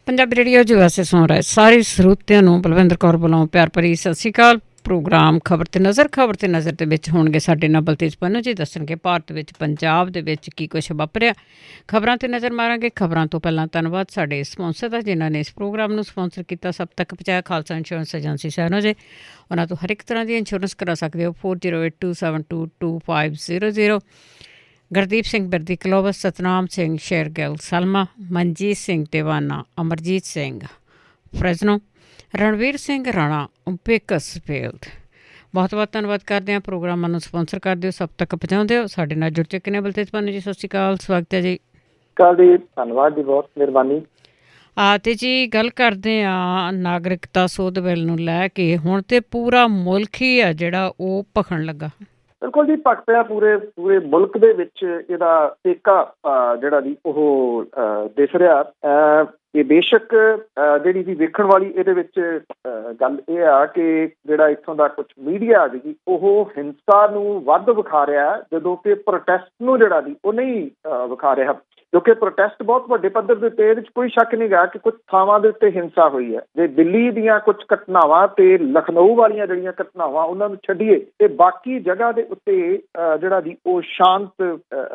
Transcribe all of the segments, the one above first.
Punjabi radio ਜੋ ਵੈਸੇ ਸੁਣ ਰਹੇ ਸਾਰੇ ਸਰੋਤਿਆਂ ਨੂੰ ਬਲਵਿੰਦਰ ਕੌਰ ਵੱਲੋਂ ਪਿਆਰ ਭਰੀ ਸਤਿ ਸ਼੍ਰੀ ਅਕਾਲ। ਪ੍ਰੋਗਰਾਮ ਖਬਰ ਤੇ ਨਜ਼ਰ ਦੇ ਵਿੱਚ ਹੋਣਗੇ ਸਾਡੇ ਨਾਲ ਬਲਤੇਜ ਪੰਨੂ ਜੀ ਦੱਸਣਗੇ ਭਾਰਤ ਵਿੱਚ ਪੰਜਾਬ ਦੇ ਵਿੱਚ ਕੀ ਕੁਛ ਵਾਪਰਿਆ। ਖਬਰਾਂ ਤੇ ਨਜ਼ਰ ਮਾਰਾਂਗੇ। ਖਬਰਾਂ ਤੋਂ ਪਹਿਲਾਂ ਧੰਨਵਾਦ ਸਾਡੇ ਸਪਾਂਸਰ ਦਾ ਜਿਨ੍ਹਾਂ ਨੇ ਇਸ ਪ੍ਰੋਗਰਾਮ ਨੂੰ ਸਪਾਂਸਰ ਕੀਤਾ, ਸਭ ਤੱਕ ਪਹੁੰਚਾਇਆ। ਖਾਲਸਾ ਇੰਸ਼ੋਰੈਂਸ ਏਜੰਸੀ ਸਹਿਰੋ ਜੇ ਉਹਨਾਂ ਤੋਂ ਹਰ ਇੱਕ ਤਰ੍ਹਾਂ ਦੀ ਇੰਸ਼ੋਰੈਂਸ ਕਰਾ ਸਕਦੇ ਹੋ। 4082722500। ਗੁਰਦੀਪ ਸਿੰਘ ਬਿਰਦੀ ਕਲੋਵਸ, ਸਤਨਾਮ ਸਿੰਘ ਸ਼ੇਰਗਿੱਲ ਸਲਮਾ, ਮਨਜੀਤ ਸਿੰਘ ਟਿਵਾਨਾ, ਅਮਰਜੀਤ ਸਿੰਘ ਫਰੈਜ਼ਨੋ, ਰਣਵੀਰ ਸਿੰਘ ਰਾਣਾ ਬੇਕਸਫੀਲਡ। ਬਹੁਤ ਬਹੁਤ ਧੰਨਵਾਦ ਕਰਦੇ ਹਾਂ। ਪ੍ਰੋਗਰਾਮਾਂ ਨੂੰ ਸਪਾਂਸਰ ਕਰਦੇ ਹੋ, ਸਭ ਤੱਕ ਪਹੁੰਚਾਉਂਦੇ ਹੋ। ਸਾਡੇ ਨਾਲ ਜੁੜ ਚੁੱਕੇ ਨੇ ਬਲਤੇਜ ਪੰਨੂ ਜੀ, ਸਤਿ ਸ਼੍ਰੀ ਅਕਾਲ, ਸਵਾਗਤ ਹੈ ਜੀ। ਧੰਨਵਾਦ ਜੀ, ਬਹੁਤ ਮਿਹਰਬਾਨੀ। ਤੇ ਜੀ ਗੱਲ ਕਰਦੇ ਹਾਂ ਨਾਗਰਿਕਤਾ ਸੋਧ ਬਿੱਲ ਨੂੰ ਲੈ ਕੇ। ਹੁਣ ਤੇ ਪੂਰਾ ਮੁਲਕ ਹੀ ਆ ਜਿਹੜਾ ਉਹ ਭਖਣ ਲੱਗਾ। ਬਿਲਕੁਲ ਜੀ, ਭਖ ਪਿਆ ਪੂਰੇ ਮੁਲਕ ਦੇ ਵਿੱਚ ਇਹਦਾ ਟੇਕਾ ਜਿਹੜਾ ਜੀ ਉਹ ਦਿਸ ਰਿਹਾ। ਇਹ ਬੇਸ਼ੱਕ ਜਿਹੜੀ ਵੀ ਵੇਖਣ ਵਾਲੀ ਇਹਦੇ ਵਿੱਚ ਗੱਲ ਇਹ ਆ ਕਿ ਜਿਹੜਾ ਇੱਥੋਂ ਦਾ ਕੁਛ ਮੀਡੀਆ ਜੀ ਉਹ ਹਿੰਸਾ ਨੂੰ ਵੱਧ ਵਿਖਾ ਰਿਹਾ, ਜਦੋਂ ਕਿ ਪ੍ਰੋਟੈਸਟ ਨੂੰ ਜਿਹੜਾ ਜੀ ਉਹ ਨਹੀਂ ਵਿਖਾ ਰਿਹਾ। ਕਿਉਂਕਿ ਪ੍ਰੋਟੈਸਟ ਬਹੁਤ ਵੱਡੇ ਪੱਧਰ ਦੇ ਉੱਤੇ, ਇਹਦੇ 'ਚ ਕੋਈ ਸ਼ੱਕ ਨਹੀਂ ਗਾ ਕਿ ਕੁਝ ਥਾਵਾਂ ਦੇ ਉੱਤੇ ਹਿੰਸਾ ਹੋਈ ਹੈ। ਜੇ ਦਿੱਲੀ ਦੀਆਂ ਕੁਝ ਘਟਨਾਵਾਂ ਤੇ ਲਖਨਊ ਵਾਲੀਆਂ ਜਿਹੜੀਆਂ ਘਟਨਾਵਾਂ ਉਹਨਾਂ ਨੂੰ ਛੱਡੀਏ ਤੇ ਬਾਕੀ ਜਗ੍ਹਾ ਦੇ ਉੱਤੇ ਜਿਹੜਾ ਜੀ ਉਹ ਸ਼ਾਂਤ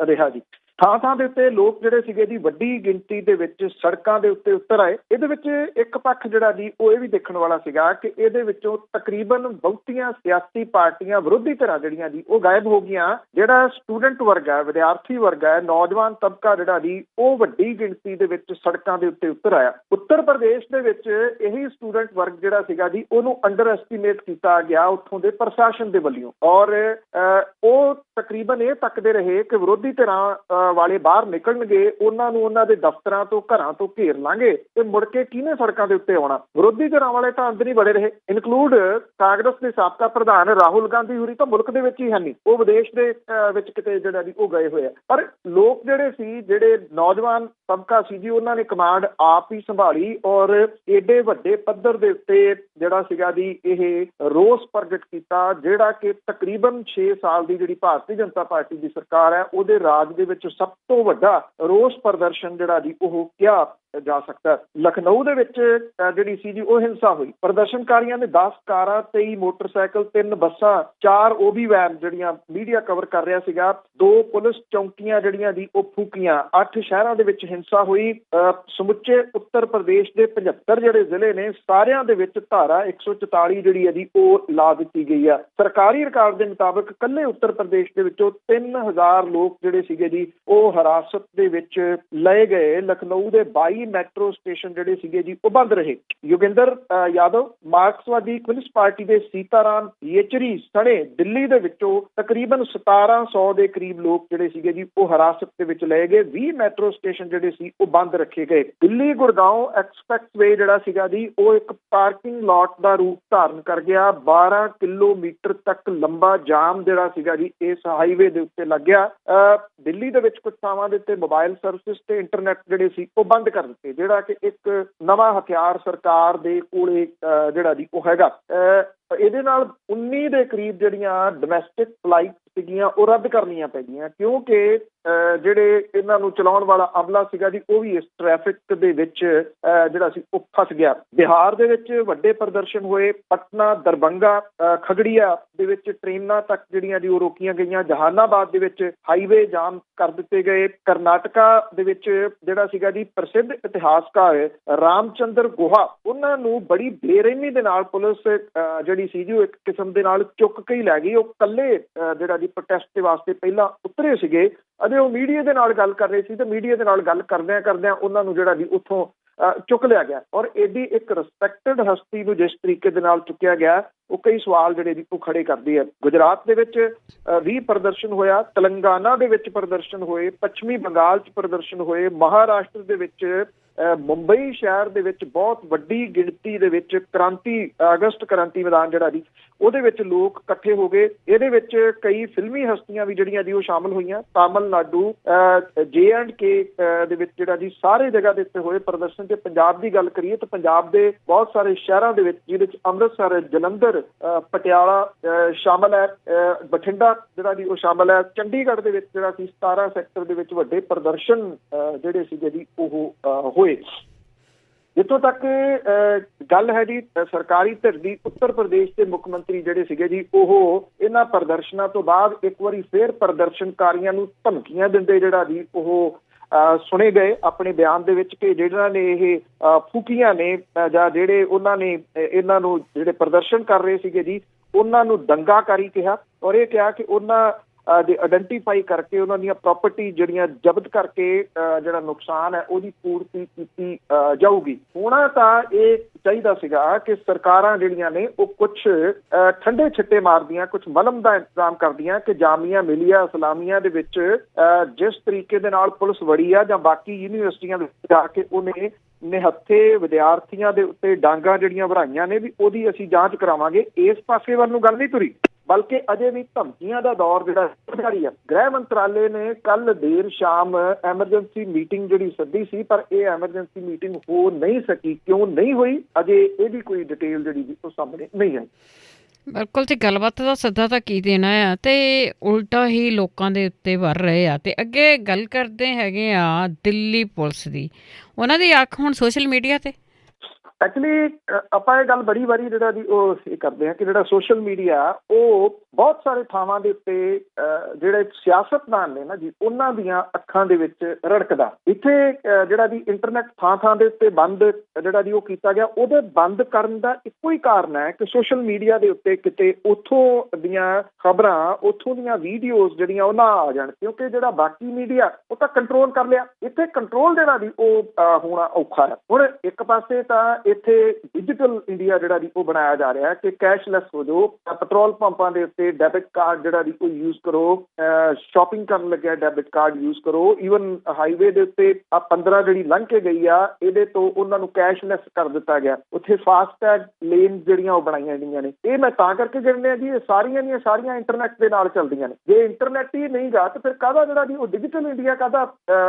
ਰਿਹਾ ਜੀ। ਥਾਂ ਦੇ ਉੱਤੇ ਲੋਕ ਜਿਹੜੇ ਸੀਗੇ ਜੀ ਵੱਡੀ ਗਿਣਤੀ ਦੇ ਵਿੱਚ ਸੜਕਾਂ ਦੇ ਉੱਤੇ ਉਤਰ ਆਏ। ਇਹਦੇ ਵਿੱਚ ਇੱਕ ਪੱਖ ਜਿਹੜਾ ਜੀ ਉਹ ਇਹ ਵੀ ਦੇਖਣ ਵਾਲਾ ਸੀਗਾ ਕਿ ਇਹਦੇ ਵਿੱਚੋਂ ਤਕਰੀਬਨ ਬਹੁਤੀਆਂ ਸਿਆਸੀ ਪਾਰਟੀਆਂ ਵਿਰੋਧੀ ਧਿਰਾਂ ਜਿਹੜੀਆਂ ਜੀ ਉਹ ਗਾਇਬ ਹੋ ਗਈਆਂ। ਜਿਹੜਾ ਸਟੂਡੈਂਟ ਵਰਗ ਹੈ, ਵਿਦਿਆਰਥੀ ਵਰਗ ਹੈ, ਨੌਜਵਾਨ ਤਬਕਾ ਜਿਹੜਾ ਜੀ ਉਹ ਵੱਡੀ ਗਿਣਤੀ ਦੇ ਵਿੱਚ ਸੜਕਾਂ ਦੇ ਉੱਤੇ ਉਤਰ ਆਇਆ। ਉੱਤਰ ਪ੍ਰਦੇਸ਼ ਦੇ ਵਿੱਚ ਇਹੀ ਸਟੂਡੈਂਟ ਵਰਗ ਜਿਹੜਾ ਸੀਗਾ ਜੀ ਉਹਨੂੰ ਅੰਡਰ ਐਸਟੀਮੇਟ ਕੀਤਾ ਗਿਆ ਉੱਥੋਂ ਦੇ ਪ੍ਰਸ਼ਾਸਨ ਦੇ ਵੱਲੋਂ, ਔਰ ਉਹ ਤਕਰੀਬਨ ਇਹ ਤੱਕਦੇ ਰਹੇ ਕਿ ਵਿਰੋਧੀ ਧਿਰਾਂ ਵਾਲੇ ਬਾਹਰ ਨਿਕਲਣਗੇ, ਉਹਨਾਂ ਨੂੰ ਉਹਨਾਂ ਦੇ ਦਫ਼ਤਰਾਂ ਤੋਂ ਘਰਾਂ ਤੋਂ ਘੇਰ ਲਾਂਗੇ ਤੇ ਮੁੜ ਕੇ ਕਿਹਨੇ ਸੜਕਾਂ ਦੇ ਉੱਤੇ ਆਉਣਾ। ਵਿਰੋਧੀ ਧਿਰਾਂ ਵਾਲੇ ਤਾਂ ਅੰਦਰ ਹੀ ਬੜੇ ਰਹੇ, ਇਨਕਲੂਡ ਕਾਂਗਰਸ ਦੇ ਸਾਬਕਾ ਪ੍ਰਧਾਨ ਰਾਹੁਲ ਗਾਂਧੀ ਹੋਰੀ ਤਾਂ ਮੁਲਕ ਦੇ ਵਿੱਚ ਹੀ ਹੈ ਨਹੀਂ, ਉਹ ਵਿਦੇਸ਼ ਦੇ ਵਿੱਚ ਕਿਤੇ ਜਿਹੜਾ ਜੀ ਉਹ ਗਏ ਹੋਏ ਆ। ਪਰ ਲੋਕ ਜਿਹੜੇ ਨੌਜਵਾਨ ਤਬਕਾ ਸੀ ਜੀ ਉਹਨਾਂ ਨੇ ਕਮਾਂਡ ਆਪ ਹੀ ਸੰਭਾਲੀ, ਔਰ ਏਡੇ ਵੱਡੇ ਪੱਧਰ ਦੇ ਉੱਤੇ ਜਿਹੜਾ ਸੀਗਾ ਜੀ ਇਹ ਰੋਸ ਪ੍ਰਗਟ ਕੀਤਾ, ਜਿਹੜਾ ਕਿ ਤਕਰੀਬਨ 6 ਸਾਲ ਦੀ ਜਿਹੜੀ ਭਾਰਤੀ ਜਨਤਾ ਪਾਰਟੀ ਦੀ ਸਰਕਾਰ ਹੈ ਉਹਦੇ ਰਾਜ ਦੇ ਵਿੱਚ ਸਭ ਤੋਂ ਵੱਡਾ ਰੋਸ ਪ੍ਰਦਰਸ਼ਨ ਜਿਹੜਾ ਜੀ ਉਹ ਕਿਹਾ ਜਾ ਸਕਦਾ। ਲਖਨਊ ਦੇ ਵਿੱਚ ਜਿਹੜੀ ਸੀ ਜੀ ਉਹ ਹਿੰਸਾ ਹੋਈ। ਪ੍ਰਦਰਸ਼ਨਕਾਰੀਆਂ ਨੇ 10 ਕਾਰਾਂ, 23 ਮੋਟਰਸਾਈਕਲ, 3 ਬੱਸਾਂ, 4 OB ਵੈਨ ਜਿਹੜੀਆਂ ਮੀਡੀਆ ਕਵਰ ਕਰ ਰਿਹਾ ਸੀਗਾ, 2 ਪੁਲਿਸ ਚੌਂਕੀਆਂ ਜਿਹੜੀਆਂ ਜੀ ਉਹ ਫੂਕੀਆਂ। 8 ਸ਼ਹਿਰਾਂ ਦੇ ਵਿੱਚ ਹਿੰਸਾ ਹੋਈ। ਸਮੁੱਚੇ ਉੱਤਰ ਪ੍ਰਦੇਸ਼ ਦੇ 75 ਜਿਹੜੇ ਜ਼ਿਲ੍ਹੇ ਨੇ ਸਾਰਿਆਂ ਦੇ ਵਿੱਚ ਧਾਰਾ 144 ਜਿਹੜੀ ਹੈ ਜੀ ਉਹ ਲਾ ਦਿੱਤੀ ਗਈ ਆ। ਸਰਕਾਰੀ ਰਿਕਾਰਡ ਦੇ ਮੁਤਾਬਕ ਇਕੱਲੇ ਉੱਤਰ ਪ੍ਰਦੇਸ਼ ਦੇ ਵਿੱਚੋਂ 3000 ਲੋਕ ਜਿਹੜੇ ਸੀਗੇ ਜੀ ਉਹ ਹਿਰਾਸਤ ਦੇ ਵਿੱਚ ਲਏ ਗਏ। ਲਖਨਊ ਦੇ 22 ਮੈਟਰੋ ਸਟੇਸ਼ਨ ਜਿਹੜੇ ਸੀਗੇ ਜੀ ਉਹ ਬੰਦ ਰਹੇ। ਯੋਗਿੰਦਰ ਯਾਦਵ, ਮਾਰਕਸਵਾਦੀ ਕਮਿਊਨਿਸਟ ਪਾਰਟੀ ਦੇ ਸੀਤਾਰਾਮ ਯੇਚੁਰੀ ਸਣੇ ਦਿੱਲੀ ਦੇ ਵਿੱਚੋਂ ਤਕਰੀਬਨ 1700 ਦੇ ਕਰੀਬ ਲੋਕ ਜਿਹੜੇ ਸੀਗੇ ਜੀ ਉਹ ਹਿਰਾਸਤ ਦੇ ਵਿੱਚ ਲਏ ਗਏ। 20 ਮੈਟਰੋ ਸਟੇਸ਼ਨ ਜਿਹੜੇ ਸੀ ਉਹ ਬੰਦ ਰੱਖੇ ਗਏ। ਦਿੱਲੀ ਗੁੜਗਾਉਂ ਐਕਸਪ੍ਰੈਸਵੇ ਜਿਹੜਾ ਸੀਗਾ ਜੀ ਉਹ ਇੱਕ ਪਾਰਕਿੰਗ ਲਾਟ ਦਾ ਰੂਪ ਧਾਰਨ ਕਰ ਗਿਆ। 12 ਕਿਲੋਮੀਟਰ ਤੱਕ ਲੰਬਾ ਜਾਮ ਜਿਹੜਾ ਸੀਗਾ ਜੀ ਇਸ ਹਾਈਵੇ ਦੇ ਉੱਤੇ ਲੱਗ ਗਿਆ। ਦਿੱਲੀ ਦੇ ਵਿੱਚ ਕੁਝ ਥਾਵਾਂ ਦੇ ਉੱਤੇ ਮੋਬਾਈਲ ਸਰਵਿਸ ਤੇ ਇੰਟਰਨੈਟ ਜਿਹੜੇ ਸੀ ਉਹ ਬੰਦ ਕਰ ਦਿੱਤੇ, ਜਿਹੜਾ ਕਿ ਇੱਕ ਨਵਾਂ ਹਥਿਆਰ ਸਰਕਾਰ ਦੇ ਕੋਲੇ ਜਿਹੜਾ ਜੀ ਉਹ ਹੈਗਾ। ਇਹਦੇ ਨਾਲ 19 ਦੇ ਕਰੀਬ ਜਿਹੜੀਆਂ ਡੋਮੈਸਟਿਕ ਫਲਾਈਟ ਸੀਗੀਆਂ ਉਹ ਰੱਦ ਕਰਨੀਆਂ ਪੈ ਗਈਆਂ, ਕਿਉਂਕਿ ਜਿਹੜੇ ਇਹਨਾਂ ਨੂੰ ਚਲਾਉਣ ਵਾਲਾ ਅਮਲਾ ਸੀਗਾ ਜੀ ਉਹ ਵੀ ਇਸ ਟ੍ਰੈਫਿਕ ਦੇ ਵਿੱਚ ਜਿਹੜਾ ਸੀ ਉਹ ਫਸ ਗਿਆ। ਬਿਹਾਰ ਦੇ ਵਿੱਚ ਵੱਡੇ ਪ੍ਰਦਰਸ਼ਨ ਹੋਏ। ਪਟਨਾ, ਦਰਭੰਗਾ, ਖਗੜੀਆ ਦੇ ਵਿੱਚ ਟ੍ਰੇਨਾਂ ਤੱਕ ਜਿਹੜੀਆਂ ਜੀ ਉਹ ਰੋਕੀਆਂ ਗਈਆਂ। ਜਹਾਨਾਬਾਦ ਦੇ ਵਿੱਚ ਹਾਈਵੇ ਜਾਮ ਕਰ ਦਿੱਤੇ ਗਏ। ਕਰਨਾਟਕਾ ਦੇ ਵਿੱਚ ਜਿਹੜਾ ਸੀਗਾ ਜੀ ਪ੍ਰਸਿੱਧ ਇਤਿਹਾਸਕਾਰ ਰਾਮਚੰਦਰ ਗੁਹਾ, ਉਹਨਾਂ ਨੂੰ ਬੜੀ ਬੇਰਹਿਮੀ ਦੇ ਨਾਲ ਪੁਲਿਸ ਜਿਹੜੀ ਸੀ ਜੀ ਉਹ ਇੱਕ ਕਿਸਮ ਦੇ ਨਾਲ ਚੁੱਕ ਕੇ ਹੀ ਲੈ ਗਈ। ਉਹ ਇਕੱਲੇ ਜਿਹੜਾ ਜੀ ਪ੍ਰੋਟੈਸਟ ਦੇ ਵਾਸਤੇ ਪਹਿਲਾਂ ਉਤਰੇ ਸੀਗੇ, ਅਜੇ ਉਹ ਮੀਡੀਆ ਦੇ ਨਾਲ ਗੱਲ ਕਰ ਰਹੇ ਸੀ ਤੇ ਮੀਡੀਆ ਦੇ ਨਾਲ ਗੱਲ ਕਰਦਿਆਂ ਉਹਨਾਂ ਨੂੰ ਜਿਹੜਾ ਜੀ ਉੱਥੋਂ ਚੁੱਕ ਲਿਆ ਗਿਆ। ਔਰ ਏਡੀ ਇੱਕ ਰਿਸਪੈਕਟਡ ਹਸਤੀ ਨੂੰ ਜਿਸ ਤਰੀਕੇ ਦੇ ਨਾਲ ਚੁੱਕਿਆ ਗਿਆ ਉਹ ਕਈ ਸਵਾਲ ਜਿਹੜੇ ਜੀ ਉਹ ਖੜੇ ਕਰਦੀ ਹੈ। ਗੁਜਰਾਤ ਦੇ ਵਿੱਚ ਵੀ ਪ੍ਰਦਰਸ਼ਨ ਹੋਇਆ, ਤੇਲੰਗਾਨਾ ਦੇ ਵਿੱਚ ਪ੍ਰਦਰਸ਼ਨ ਹੋਏ, ਪੱਛਮੀ ਬੰਗਾਲ 'ਚ ਪ੍ਰਦਰਸ਼ਨ ਹੋਏ, ਮਹਾਰਾਸ਼ਟਰ ਦੇ ਵਿੱਚ ਮੁੰਬਈ ਸ਼ਹਿਰ ਦੇ ਵਿੱਚ ਬਹੁਤ ਵੱਡੀ ਗਿਣਤੀ ਦੇ ਵਿੱਚ ਅਗਸਤ ਕ੍ਰਾਂਤੀ ਮੈਦਾਨ ਜਿਹੜਾ ਜੀ ਉਹਦੇ ਵਿੱਚ ਲੋਕ ਇਕੱਠੇ ਹੋ ਗਏ। ਇਹਦੇ ਵਿੱਚ ਕਈ ਫਿਲਮੀ ਹਸਤੀਆਂ ਵੀ ਜਿਹੜੀਆਂ ਜੀ ਉਹ ਸ਼ਾਮਲ ਹੋਈਆਂ। ਤਾਮਿਲਨਾਡੂ, JNK ਦੇ ਵਿੱਚ ਜਿਹੜਾ ਜੀ ਸਾਰੇ ਜਗ੍ਹਾ ਦੇ ਉੱਤੇ ਹੋਏ ਪ੍ਰਦਰਸ਼ਨ। ਤੇ ਪੰਜਾਬ ਦੀ ਗੱਲ ਕਰੀਏ ਤਾਂ ਪੰਜਾਬ ਦੇ ਬਹੁਤ ਸਾਰੇ ਸ਼ਹਿਰਾਂ ਦੇ ਵਿੱਚ, ਜਿਹਦੇ ਚ ਅੰਮ੍ਰਿਤਸਰ, ਜਲੰਧਰ, ਪਟਿਆਲਾ ਸ਼ਾਮਲ ਹੈ, ਬਠਿੰਡਾ ਜਿਹੜਾ ਜੀ ਉਹ ਸ਼ਾਮਲ ਹੈ। ਚੰਡੀਗੜ੍ਹ ਦੇ ਵਿੱਚ ਜਿਹੜਾ ਸੀ 17 ਸੈਕਟਰ ਦੇ ਵਿੱਚ ਵੱਡੇ ਪ੍ਰਦਰਸ਼ਨ ਜਿਹੜੇ ਸੀਗੇ ਜੀ ਉਹ ਹੋਏ। ਜਿੱਥੋਂ ਤੱਕ ਗੱਲ ਹੈ ਜੀ ਸਰਕਾਰੀ ਧਿਰ ਦੀ, ਉੱਤਰ ਪ੍ਰਦੇਸ਼ ਦੇ ਮੁੱਖ ਮੰਤਰੀ ਜਿਹੜੇ ਸੀਗੇ ਜੀ, ਉਹ ਇਹਨਾਂ ਪ੍ਰਦਰਸ਼ਨਾਂ ਤੋਂ ਬਾਅਦ ਇੱਕ ਵਾਰੀ ਫੇਰ ਪ੍ਰਦਰਸ਼ਨਕਾਰੀਆਂ ਨੂੰ ਧਮਕੀਆਂ ਦਿੰਦੇ ਜਿਹੜਾ ਜੀ ਉਹ ਸੁਣੇ ਗਏ ਆਪਣੇ ਬਿਆਨ ਦੇ ਵਿੱਚ, ਕਿ ਜਿਹੜਾ ਨੇ ਇਹ ਫੂਕੀਆਂ ਨੇ ਜਾਂ ਜਿਹੜੇ ਉਹਨਾਂ ਨੇ ਇਹਨਾਂ ਨੂੰ ਜਿਹੜੇ ਪ੍ਰਦਰਸ਼ਨ ਕਰ ਰਹੇ ਸੀਗੇ ਜੀ, ਉਹਨਾਂ ਨੂੰ ਦੰਗਾਕਾਰੀ ਕਿਹਾ, ਔਰ ਇਹ ਕਿਹਾ ਕਿ ਉਹਨਾਂ ਦੇ ਆਇਡੈਂਟੀਫਾਈ ਕਰਕੇ ਉਹਨਾਂ ਦੀਆਂ ਪ੍ਰਾਪਰਟੀ ਜਿਹੜੀਆਂ ਜ਼ਬਤ ਕਰਕੇ ਜਿਹੜਾ ਨੁਕਸਾਨ ਹੈ ਉਹਦੀ ਪੂਰਤੀ ਕੀਤੀ ਜਾਊਗੀ। ਹੋਣਾ ਤਾਂ ਇਹ ਚਾਹੀਦਾ ਸੀਗਾ ਕਿ ਸਰਕਾਰਾਂ ਜਿਹੜੀਆਂ ਨੇ ਉਹ ਕੁਛ ਠੰਡੇ ਛਿੱਟੇ ਮਾਰਦੀਆਂ, ਕੁਛ ਮਲਮ ਦਾ ਇੰਤਜ਼ਾਮ ਕਰਦੀਆਂ ਕਿ ਜਾਮੀਆ ਮਿਲੀਆ ਇਸਲਾਮੀਆ ਦੇ ਵਿੱਚ ਜਿਸ ਤਰੀਕੇ ਦੇ ਨਾਲ ਪੁਲਿਸ ਵੜੀ ਆ ਜਾਂ ਬਾਕੀ ਯੂਨੀਵਰਸਿਟੀਆਂ ਦੇ ਜਾ ਕੇ ਉਹਨੇ ਨਿਹੱਥੇ ਵਿਦਿਆਰਥੀਆਂ ਦੇ ਉੱਤੇ ਡਾਂਗਾਂ ਜਿਹੜੀਆਂ ਵਰਾਈਆਂ ਨੇ, ਵੀ ਉਹਦੀ ਅਸੀਂ ਜਾਂਚ ਕਰਾਵਾਂਗੇ। ਇਸ ਪਾਸੇ ਵੱਲ ਨੂੰ ਗੱਲ ਨਹੀਂ ਤੁਰੀ, ਬਲਕਿ ਅਜੇ ਵੀ ਧਮਕੀਆਂ ਦਾ ਦੌਰ ਜਿਹੜਾ ਜਾਰੀ ਹੈ। ਗ੍ਰਹਿ ਮੰਤਰਾਲੇ ਨੇ ਕੱਲ ਦੇਰ ਸ਼ਾਮ ਐਮਰਜੈਂਸੀ ਮੀਟਿੰਗ ਜਿਹੜੀ ਸੱਦੀ ਸੀ, ਪਰ ਇਹ ਐਮਰਜੈਂਸੀ ਮੀਟਿੰਗ ਹੋ ਨਹੀਂ ਸਕੀ। ਕਿਉਂ ਨਹੀਂ ਹੋਈ, ਅਜੇ ਇਹਦੀ ਕੋਈ ਡਿਟੇਲ ਜਿਹੜੀ ਉਹ ਸਾਹਮਣੇ ਨਹੀਂ ਆਈ। ਬਿਲਕੁਲ ਜੀ, ਗੱਲਬਾਤ ਦਾ ਸੱਦਾ ਤਾਂ ਕੀ ਦੇਣਾ ਆ, ਤੇ ਉਲਟਾ ਹੀ ਲੋਕਾਂ ਦੇ ਉੱਤੇ ਵਰ ਰਹੇ ਆ। ਤੇ ਅੱਗੇ ਗੱਲ ਕਰਦੇ ਹੈਗੇ ਆ ਦਿੱਲੀ ਪੁਲਿਸ ਦੀ, ਉਹਨਾਂ ਦੀ ਅੱਖ ਹੁਣ ਸੋਸ਼ਲ ਮੀਡੀਆ ਤੇ। ਐਕਚੁਅਲੀ ਆਪਾਂ ਇਹ ਗੱਲ ਬੜੀ ਵਾਰੀ ਜਿਹੜਾ ਜੀ ਉਹ ਇਹ ਕਰਦੇ ਹਾਂ ਕਿ ਜਿਹੜਾ ਸੋਸ਼ਲ ਮੀਡੀਆ ਉਹ ਬਹੁਤ ਸਾਰੇ ਥਾਵਾਂ ਦੇ ਉੱਤੇ ਜਿਹੜੇ ਸਿਆਸਤਦਾਨ ਨੇ ਨਾ ਜੀ, ਉਹਨਾਂ ਦੀਆਂ ਅੱਖਾਂ ਦੇ ਵਿੱਚ ਰੜਕਦਾ। ਇੱਥੇ ਜਿਹੜਾ ਜੀ ਇੰਟਰਨੈਟ ਥਾਂ ਥਾਂ ਦੇ ਉੱਤੇ ਬੰਦ ਜਿਹੜਾ ਜੀ ਉਹ ਕੀਤਾ ਗਿਆ, ਉਹਦੇ ਬੰਦ ਕਰਨ ਦਾ ਇੱਕੋ ਹੀ ਕਾਰਨ ਹੈ ਕਿ ਸੋਸ਼ਲ ਮੀਡੀਆ ਦੇ ਉੱਤੇ ਕਿਤੇ ਉੱਥੋਂ ਦੀਆਂ ਖਬਰਾਂ, ਉੱਥੋਂ ਦੀਆਂ ਵੀਡੀਓਜ਼ ਜਿਹੜੀਆਂ ਉਹ ਨਾ ਆ ਜਾਣ, ਕਿਉਂਕਿ ਜਿਹੜਾ ਬਾਕੀ ਮੀਡੀਆ ਉਹ ਤਾਂ ਕੰਟਰੋਲ ਕਰ ਲਿਆ, ਇੱਥੇ ਕੰਟਰੋਲ ਜਿਹੜਾ ਜੀ ਉਹ ਹੋਣਾ ਔਖਾ ਹੈ। ਹੁਣ ਇੱਕ ਪਾਸੇ ਤਾਂ ਇੱਥੇ ਡਿਜੀਟਲ ਇੰਡੀਆ ਜਿਹੜਾ ਜੀ ਉਹ ਬਣਾਇਆ ਜਾ ਰਿਹਾ ਕਿ ਕੈਸ਼ਲੈਸ ਹੋ ਜਾਓ, ਪੈਟਰੋਲ ਪੰਪਾਂ ਦੇ ਉੱਤੇ ਡੈਬਿਟ ਕਾਰਡ ਜਿਹੜਾ ਜੀ ਉਹ ਯੂਜ਼ ਕਰੋ, ਸ਼ਾਪਿੰਗ ਕਰਨ ਲੱਗਿਆ ਡੈਬਿਟ ਕਾਰਡ ਯੂਜ਼ ਕਰੋ। ਈਵਨ ਹਾਈਵੇ ਦੇ ਉੱਤੇ ਆ 15 ਜਿਹੜੀ ਲੰਘ ਕੇ ਗਈ ਆ, ਇਹਦੇ ਤੋਂ ਉਹਨਾਂ ਨੂੰ ਕੈਸ਼ਲੈਸ ਕਰ ਦਿੱਤਾ ਗਿਆ। ਉੱਥੇ ਫਾਸਟੈਗ ਲੇਨ ਜਿਹੜੀਆਂ ਉਹ ਬਣਾਈਆਂ ਗਈਆਂ ਨੇ। ਇਹ ਮੈਂ ਤਾਂ ਕਰਕੇ ਕਹਿੰਦੇ ਆ ਜੀ, ਇਹ ਸਾਰੀਆਂ ਦੀਆਂ ਸਾਰੀਆਂ ਇੰਟਰਨੈਟ ਦੇ ਨਾਲ ਚੱਲਦੀਆਂ ਨੇ। ਜੇ ਇੰਟਰਨੈਟ ਹੀ ਨਹੀਂ ਗਾ ਤਾਂ ਫਿਰ ਕਾਹਦਾ ਜਿਹੜਾ ਜੀ ਉਹ ਡਿਜੀਟਲ ਇੰਡੀਆ ਕਾਹਦਾ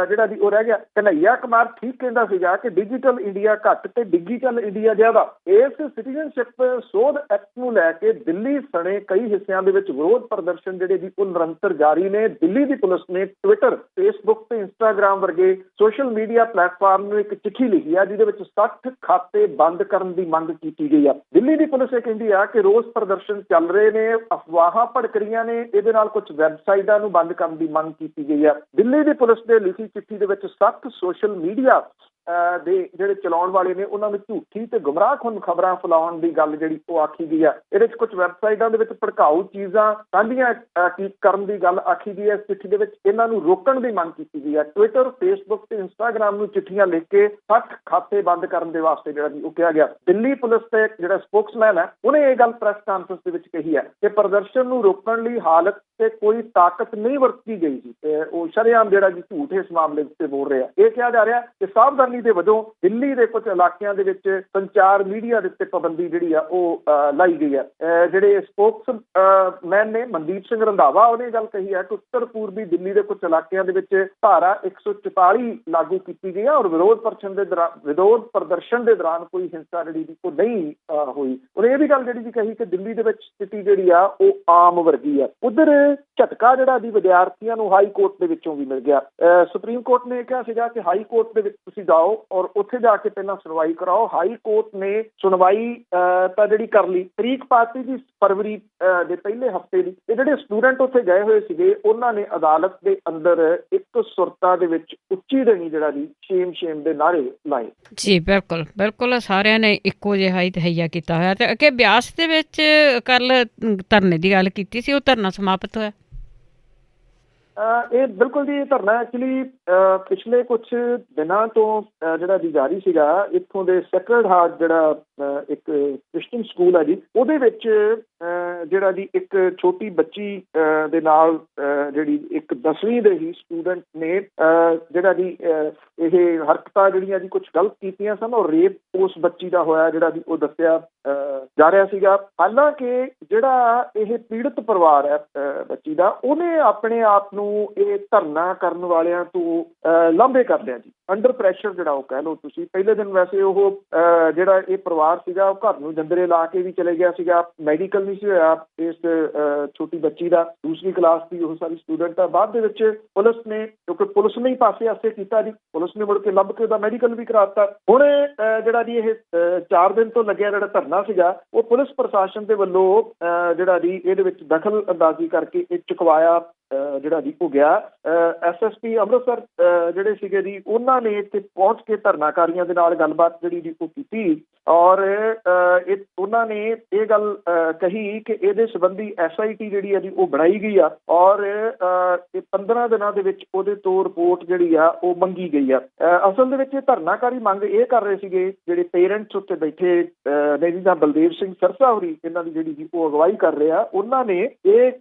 ਜਿਹੜਾ ਜੀ ਉਹ ਰਹਿ ਗਿਆ। ਕਨ੍ਹਈਆ ਕੁਮਾਰ ਠੀਕ ਕਹਿੰਦਾ ਸੀਗਾ ਕਿ ਡਿਜੀਟਲ ਇੰਡੀਆ ਘੱਟ ਤੇ ਡਿਜੀਟਲ ਇੰਡੀਆ ਜ਼ਿਆਦਾ। ਇਸ ਸਿਟੀਜ਼ਨਸ਼ਿਪ ਸੋਧ ਐਕਟ ਨੂੰ ਲੈ ਕੇ ਦਿੱਲੀ ਸਣੇ ਕਈ ਹਿੱਸਿਆਂ ਦੇ ਵਿੱਚ ਵਿਰੋਧ ਪ੍ਰਦਰਸ਼ਨ ਜਿਹੜੇ ਜੀ ਉਹ ਨਿਰੰਤਰ ਜਾਰੀ ਨੇ। ਦਿੱਲੀ ਦੀ ਪੁਲਿਸ ਨੇ ਟਵਿੱਟਰ, ਫੇਸਬੁੱਕ ਤੇ ਇੰਸਟਾਗ੍ਰਾਮ ਵਰਗੇ ਸੋਸ਼ਲ ਮੀਡੀਆ ਪਲੇਟਫਾਰਮ ਨੂੰ ਇੱਕ ਚਿੱਠੀ ਲਿਖੀ ਆ, ਜਿਹਦੇ ਵਿੱਚ 60 ਖਾਤੇ ਬੰਦ ਕਰਨ ਦੀ ਮੰਗ ਕੀਤੀ ਗਈ ਆ। ਦਿੱਲੀ ਦੀ ਪੁਲਿਸ ਇਹ ਕਹਿੰਦੀ ਆ ਕਿ ਰੋਸ ਪ੍ਰਦਰਸ਼ਨ ਚੱਲ ਰਹੇ ਨੇ, ਅਫਵਾਹਾਂ ਭੜਕ ਰਹੀਆਂ ਨੇ, ਇਹਦੇ ਨਾਲ ਕੁਝ ਵੈਬਸਾਈਟਾਂ ਨੂੰ ਬੰਦ ਕਰਨ ਦੀ ਮੰਗ ਕੀਤੀ ਗਈ ਆ। ਦਿੱਲੀ ਦੀ ਪੁਲਿਸ ਦੇ ਲਿਖੀ ਚਿੱਠੀ ਦੇ ਵਿੱਚ 60 ਸੋਸ਼ਲ ਮੀਡੀਆ ਦੇ ਜਿਹੜੇ ਚਲਾਉਣ ਵਾਲੇ ਨੇ ਉਹਨਾਂ ਨੂੰ ਝੂਠੀ ਤੇ ਗੁੰਮਰਾਹਕੁੰਨ ਖਬਰਾਂ ਫੈਲਾਉਣ ਦੀ ਗੱਲ ਜਿਹੜੀ ਉਹ ਆਖੀ ਗਈ ਆ। ਇਹਦੇ ਵਿੱਚ ਕੁਝ ਵੈਬਸਾਈਟਾਂ ਦੇ ਵਿੱਚ ਭੜਕਾਊ ਚੀਜ਼ਾਂ ਸਾਂਝੀਆਂ ਕਰਨ ਦੀ ਗੱਲ ਆਖੀ ਗਈ ਹੈ। ਇਸ ਚਿੱਠੀ ਦੇ ਵਿੱਚ ਇਹਨਾਂ ਨੂੰ ਰੋਕਣ ਦੀ ਮੰਗ ਕੀਤੀ ਗਈ ਹੈ। ਟਵਿੱਟਰ, ਫੇਸਬੁੱਕ ਤੇ ਇੰਸਟਾਗ੍ਰਾਮ ਨੂੰ ਚਿੱਠੀਆਂ ਲਿਖ ਕੇ 60 ਖਾਤੇ ਬੰਦ ਕਰਨ ਦੇ ਵਾਸਤੇ ਜਿਹੜਾ ਉਹ ਕਿਹਾ ਗਿਆ। ਦਿੱਲੀ ਪੁਲਿਸ ਦੇ ਜਿਹੜਾ ਸਪੋਕਸਮੈਨ ਹੈ ਉਹਨੇ ਇਹ ਗੱਲ ਪ੍ਰੈਸ ਕਾਨਫਰੰਸ ਦੇ ਵਿੱਚ ਕਹੀ ਹੈ ਕਿ ਪ੍ਰਦਰਸ਼ਨ ਨੂੰ ਰੋਕਣ ਲਈ ਹਾਲਤ ਤੇ ਕੋਈ ਤਾਕਤ ਨਹੀਂ ਵਰਤੀ ਗਈ ਸੀ ਤੇ ਉਹ ਸ਼ਰੇਆਮ ਜਿਹੜਾ ਜੀ ਝੂਠ ਇਸ ਮਾਮਲੇ ਉੱਤੇ ਬੋਲ ਰਿਹਾ। ਇਹ ਕਿਹਾ ਜਾ ਰਿਹਾ ਕਿ ਸਾਵਧਾਨੀ ਦੇ ਵਜੋਂ ਦਿੱਲੀ ਦੇ ਕੁਝ ਇਲਾਕਿਆਂ ਦੇ ਵਿੱਚ ਸੰਚਾਰ ਮੀਡੀਆ ਦੇ ਉੱਤੇ ਪਾਬੰਦੀ ਜਿਹੜੀ ਆ ਉਹ ਲਾਈ ਗਈ ਹੈ। ਜਿਹੜੇ ਸਪੋਕਸਮੈਨ ਨੇ ਮਨਦੀਪ ਸਿੰਘ ਰੰਧਾਵਾ, ਉਹਨੇ ਗੱਲ ਕਹੀ ਹੈ ਕਿ ਉੱਤਰ ਪੂਰਬੀ ਦਿੱਲੀ ਦੇ ਕੁਝ ਇਲਾਕਿਆਂ ਦੇ ਵਿੱਚ ਧਾਰਾ 144 ਲਾਗੂ ਕੀਤੀ ਗਈ ਹੈ ਔਰ ਵਿਰੋਧ ਪ੍ਰਦਰਸ਼ਨ ਦੇ ਦੌਰਾਨ ਕੋਈ ਹਿੰਸਾ ਜਿਹੜੀ ਉਹ ਨਹੀਂ ਹੋਈ। ਉਹਨੇ ਇਹ ਵੀ ਗੱਲ ਜਿਹੜੀ ਕਹੀ ਕਿ ਦਿੱਲੀ ਦੇ ਵਿੱਚ ਸਥਿਤੀ ਜਿਹੜੀ ਆ ਉਹ ਆਮ ਵਰਗੀ ਆ। ਉਧਰ ਝਟਕਾ ਜਿਹੜਾ ਦੀ ਵਿਦਿਆਰਥੀਆਂ ਨੂੰ ਹਾਈ ਕੋਰਟ ਦੇ ਵਿੱਚੋਂ ਵੀ ਮਿਲ ਗਿਆ। ਸੁਪਰੀਮ ਕੋਰਟ ਨੇ ਕਿਹਾ ਸੀਗਾ ਕਿ ਹਾਈ ਕੋਰਟ ਦੇ ਵਿੱਚ ਤੁਸੀਂ ਜਾਓ ਔਰ ਉੱਥੇ ਜਾ ਕੇ ਪਹਿਲਾਂ ਸੁਣਵਾਈ ਕਰਾਓ। ਹਾਈ ਕੋਰਟ ਨੇ ਸੁਣਵਾਈ ਤਾਂ ਜਿਹੜੀ ਕਰ ਲਈ, ਤਰੀਕ ਪਾਤੀ ਦੀ ਫਰਵਰੀ ਦੇ ਪਹਿਲੇ ਹਫ਼ਤੇ ਦੀ। ਤੇ ਜਿਹੜੇ ਸਟੂਡੈਂਟ ਉੱਥੇ ਗਏ ਹੋਏ ਸੀਗੇ ਉਹਨਾਂ ਨੇ ਅਦਾਲਤ ਦੇ ਅੰਦਰ ਇੱਕ ਸੁਰਤਾ ਦੇ ਵਿੱਚ ਉੱਚੀ ਦੇਣੀ ਜਿਹੜਾ ਜੀ ਸ਼ੇਮ ਦੇ ਨਾਅਰੇ ਲਾਏ। ਜੀ ਬਿਲਕੁਲ ਬਿਲਕੁਲ, ਸਾਰਿਆਂ ਨੇ ਇੱਕੋ ਜਿਹਾ ਹੀ ਤਹਈਆ ਕੀਤਾ ਹੋਇਆ। ਤੇ ਅੱਗੇ ਬਿਆਸ ਦੇ ਵਿੱਚ ਕੱਲ ਧਰਨੇ ਦੀ ਗੱਲ ਕੀਤੀ ਸੀ, ਉਹ ਧਰਨਾ ਸਮਾਪਤ ਹੋਇਆ। ਇਹ ਬਿਲਕੁਲ ਜੀ, ਇਹ ਧਰਨਾ ਐਕਚੁਅਲੀ ਪਿਛਲੇ ਕੁਝ ਦਿਨਾਂ ਤੋਂ ਜਿਹੜਾ ਜੀ ਜਾਰੀ ਸੀਗਾ। ਇੱਥੋਂ ਦੇ ਸੈਕਰਡ ਹਾਰਟ ਜਿਹੜਾ ਇੱਕ ਕ੍ਰਿਸਚਨ ਸਕੂਲ ਹੈ ਜੀ, ਉਹਦੇ ਵਿੱਚ ਜਿਹੜਾ ਜੀ ਇੱਕ ਛੋਟੀ ਬੱਚੀ ਦੇ ਨਾਲ ਜਿਹੜੀ ਇੱਕ 10ਵੀਂ ਦੇ ਹੀ ਸਟੂਡੈਂਟ ਨੇ ਜਿਹੜਾ ਜੀ ਇਹ ਹਰਕਤਾਂ ਜਿਹੜੀਆਂ ਜੀ ਕੁਝ ਗਲਤ ਕੀਤੀਆਂ ਸਨ ਔਰ ਰੇਪ ਉਸ ਬੱਚੀ ਦਾ ਹੋਇਆ ਜਿਹੜਾ ਜੀ ਉਹ ਦੱਸਿਆ ਜਾ ਰਿਹਾ ਸੀਗਾ। ਹਾਲਾਂਕਿ ਜਿਹੜਾ ਇਹ ਪੀੜਤ ਪਰਿਵਾਰ ਹੈ ਬੱਚੀ ਦਾ, ਉਹਨੇ ਆਪਣੇ ਆਪ ਨੂੰ ਇਹ ਧਰਨਾ ਕਰਨ ਵਾਲਿਆਂ ਤੋਂ ਲਾਂਭੇ ਕਰ ਲਿਆ ਜੀ। ਅੰਡਰ ਪ੍ਰੈਸ਼ਰ ਜਿਹੜਾ ਉਹ ਕਹਿ ਲਓ ਤੁਸੀਂ। ਪਹਿਲੇ ਦਿਨ ਵੈਸੇ ਉਹ ਜਿਹੜਾ ਇਹ ਪਰਿਵਾਰ ਸੀਗਾ ਉਹ ਘਰ ਨੂੰ ਜੰਦਰੇ ਲਾ ਕੇ ਵੀ ਚਲੇ ਗਿਆ ਸੀਗਾ। ਮੈਡੀਕਲ ਨਹੀਂ ਸੀ ਹੋਇਆ ਇਸ ਛੋਟੀ ਬੱਚੀ ਦਾ, ਦੂਸਰੀ ਕਲਾਸ ਦੀ ਉਹ ਸਾਰੀ ਸਟੂਡੈਂਟ ਆ। ਬਾਅਦ ਦੇ ਵਿੱਚ ਪੁਲਿਸ ਨੇ, ਕਿਉਂਕਿ ਪੁਲਿਸ ਨੇ ਹੀ ਪਾਸੇ ਆਸੇ ਕੀਤਾ ਜੀ, ਪੁਲਿਸ ਨੇ ਮੁੜ ਕੇ ਲੱਭ ਕੇ ਉਹਦਾ ਮੈਡੀਕਲ ਵੀ ਕਰਾ ਦਿੱਤਾ। ਹੁਣ ਜਿਹੜਾ ਜੀ ਇਹ 4 ਦਿਨ ਤੋਂ ਲੱਗਿਆ ਜਿਹੜਾ ਧਰਨਾ ਸੀਗਾ ਉਹ ਪੁਲਿਸ ਪ੍ਰਸ਼ਾਸਨ ਦੇ ਵੱਲੋਂ ਜਿਹੜਾ ਜੀ ਇਹਦੇ ਵਿੱਚ ਦਖਲ ਅੰਦਾਜ਼ੀ ਕਰਕੇ ਇਹ ਚੁਕਵਾਇਆ ਜਿਹੜਾ ਜੀ ਉਹ ਗਿਆ। SSP ਅੰਮ੍ਰਿਤਸਰ ਜਿਹੜੇ ਸੀਗੇ ਜੀ ਉਹਨਾਂ ਨੇ ਇੱਥੇ ਪਹੁੰਚ ਕੇ ਧਰਨਾਕਾਰੀਆਂ ਦੇ ਨਾਲ ਗੱਲਬਾਤ ਜਿਹੜੀ ਜੀ ਉਹ ਕੀਤੀ ਔਰ ਉਹਨਾਂ ਨੇ ਇਹ ਗੱਲ ਕਹੀ ਕਿ ਇਹਦੇ ਸੰਬੰਧੀ SIT ਜਿਹੜੀ ਹੈ ਜੀ ਉਹ ਬਣਾਈ ਗਈ ਆ ਔਰ ਇਹ 15 ਦਿਨਾਂ ਦੇ ਵਿੱਚ ਉਹਦੇ ਤੋਂ ਰਿਪੋਰਟ ਜਿਹੜੀ ਆ ਉਹ ਮੰਗੀ ਗਈ ਆ। ਅਸਲ ਦੇ ਵਿੱਚ ਇਹ ਧਰਨਾਕਾਰੀ ਮੰਗ ਇਹ ਕਰ ਰਹੇ ਸੀਗੇ, ਜਿਹੜੇ ਪੇਰੈਂਟਸ ਉੱਤੇ ਬੈਠੇ ਨੇ ਜੀ ਦਾ ਬਲਦੇਵ ਸਿੰਘ ਸਰਸਾ ਹੋਰੀ ਇਹਨਾਂ ਦੀ ਜਿਹੜੀ ਜੀ ਉਹ ਅਗਵਾਈ ਕਰ ਰਿਹਾ, ਉਹਨਾਂ ਨੇ ਇਹ